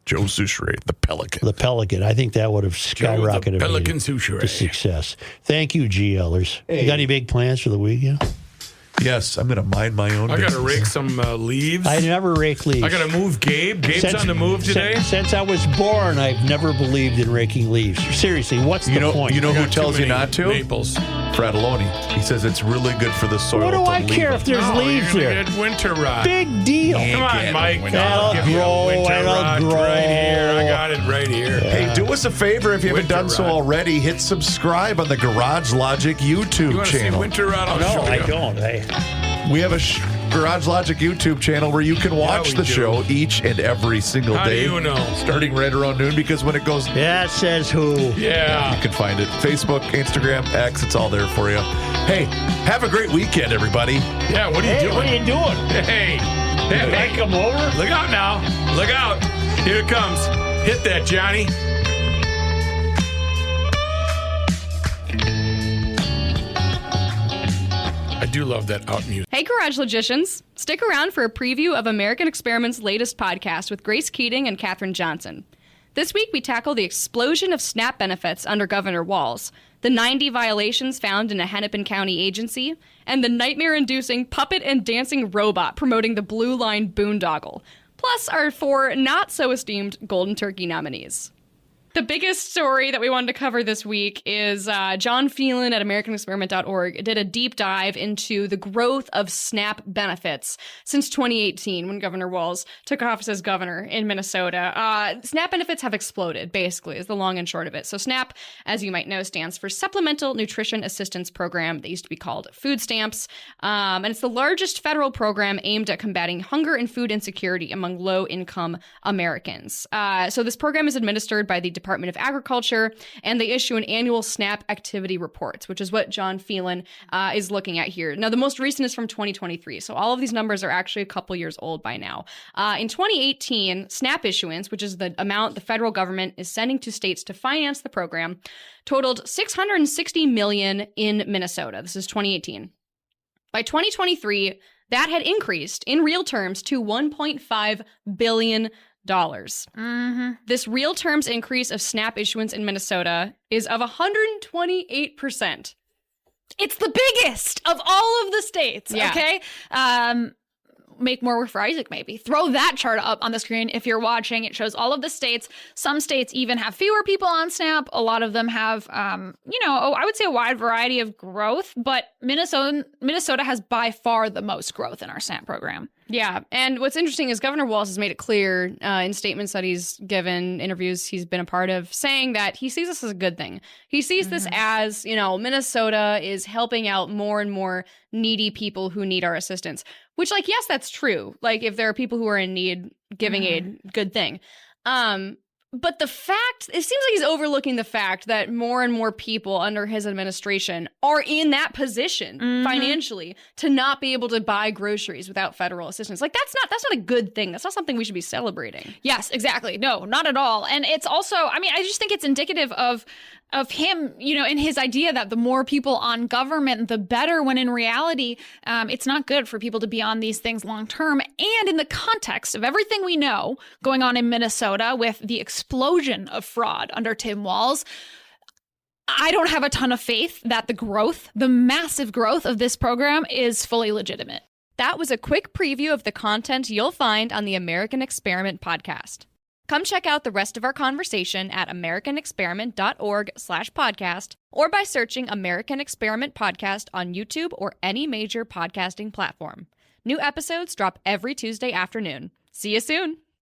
Joe Souchere, the Pelican. The Pelican. I think that would have skyrocketed the Pelican me Souchere. to success. Thank you, GLers. Hey. You got any big plans for the weekend? Yes, I'm going to mind my own I got to business. rake some leaves. I never rake leaves. I got to move Gabe. Gabe's on the move today. Since I was born, I've never believed in raking leaves. Seriously, what's the point? You know who tells you many not to? maples. Fratelloni. He says it's really good for the soil. What do to I leave care them. if there's leaves you're there? gonna get winter rot. Big deal. Come on, Mike. That'll I'll give you a grow, winter it'll rot grow. right here. I got it right here. Hey, do us a favor if you haven't Winter done so rot. already. Hit subscribe on the Garage Logic YouTube You want to see channel. winter rot? I'll No, show I you. don't. We have a Garage Logic YouTube channel where you can watch we the do. show each and every single How do day. you know? Starting right around noon, because when it goes, That says who? Yeah. you can find it. Facebook, Instagram, X, it's all there for you. Hey, have a great weekend, everybody. Yeah, what are you doing? What are you doing? Hey. Can I come over? Look out now. Look out. Here it comes. Hit that, Johnny. I do love that out music. Hey, Garage Logicians. Stick around for a preview of American Experiment's latest podcast with Grace Keating and Katherine Johnson. This week, we tackle the explosion of SNAP benefits under Governor Walz, the 90 violations found in a Hennepin County agency, and the nightmare-inducing puppet and dancing robot promoting the Blue Line boondoggle, plus our 4 not-so-esteemed Golden Turkey nominees. The biggest story that we wanted to cover this week is John Phelan at AmericanExperiment.org did a deep dive into the growth of SNAP benefits since 2018 when Governor Walz took office as governor in Minnesota. SNAP benefits have exploded, basically, is the long and short of it. So SNAP, as you might know, stands for Supplemental Nutrition Assistance Program. That used to be called food stamps. And it's the largest federal program aimed at combating hunger and food insecurity among low-income Americans. So this program is administered by the Department of Agriculture, and they issue an annual SNAP activity reports, which is what John Phelan is looking at here. Now, the most recent is from 2023, so all of these numbers are actually a couple years old by now. In 2018, SNAP issuance, which is the amount the federal government is sending to states to finance the program, totaled $660 million in Minnesota. This is 2018. By 2023, that had increased in real terms to $1.5 billion. This real terms increase of SNAP issuance in Minnesota is of 128%. It's the biggest of all of the states, okay? Make more work for Isaac, maybe. Throw that chart up on the screen if you're watching. It shows all of the states. Some states even have fewer people on SNAP. A lot of them have, I would say a wide variety of growth, but Minnesota has by far the most growth in our SNAP program. Yeah, and what's interesting is Governor Walz has made it clear in statements that he's given, interviews he's been a part of, saying that he sees this as a good thing. He sees this as, Minnesota is helping out more and more needy people who need our assistance, which, yes, that's true. If there are people who are in need, giving aid, good thing. But it seems like he's overlooking the fact that more and more people under his administration are in that position financially to not be able to buy groceries without federal assistance. That's not a good thing. That's not something we should be celebrating. Yes, exactly. No, not at all. And it's also, I just think it's indicative of him, in his idea that the more people on government, the better, when in reality, it's not good for people to be on these things long term. And in the context of everything we know going on in Minnesota with the explosion of fraud under Tim Walz, I don't have a ton of faith that the massive growth of this program is fully legitimate. That was a quick preview of the content you'll find on the American Experiment podcast. Come check out the rest of our conversation at americanexperiment.org/podcast or by searching American Experiment Podcast on YouTube or any major podcasting platform. New episodes drop every Tuesday afternoon. See you soon.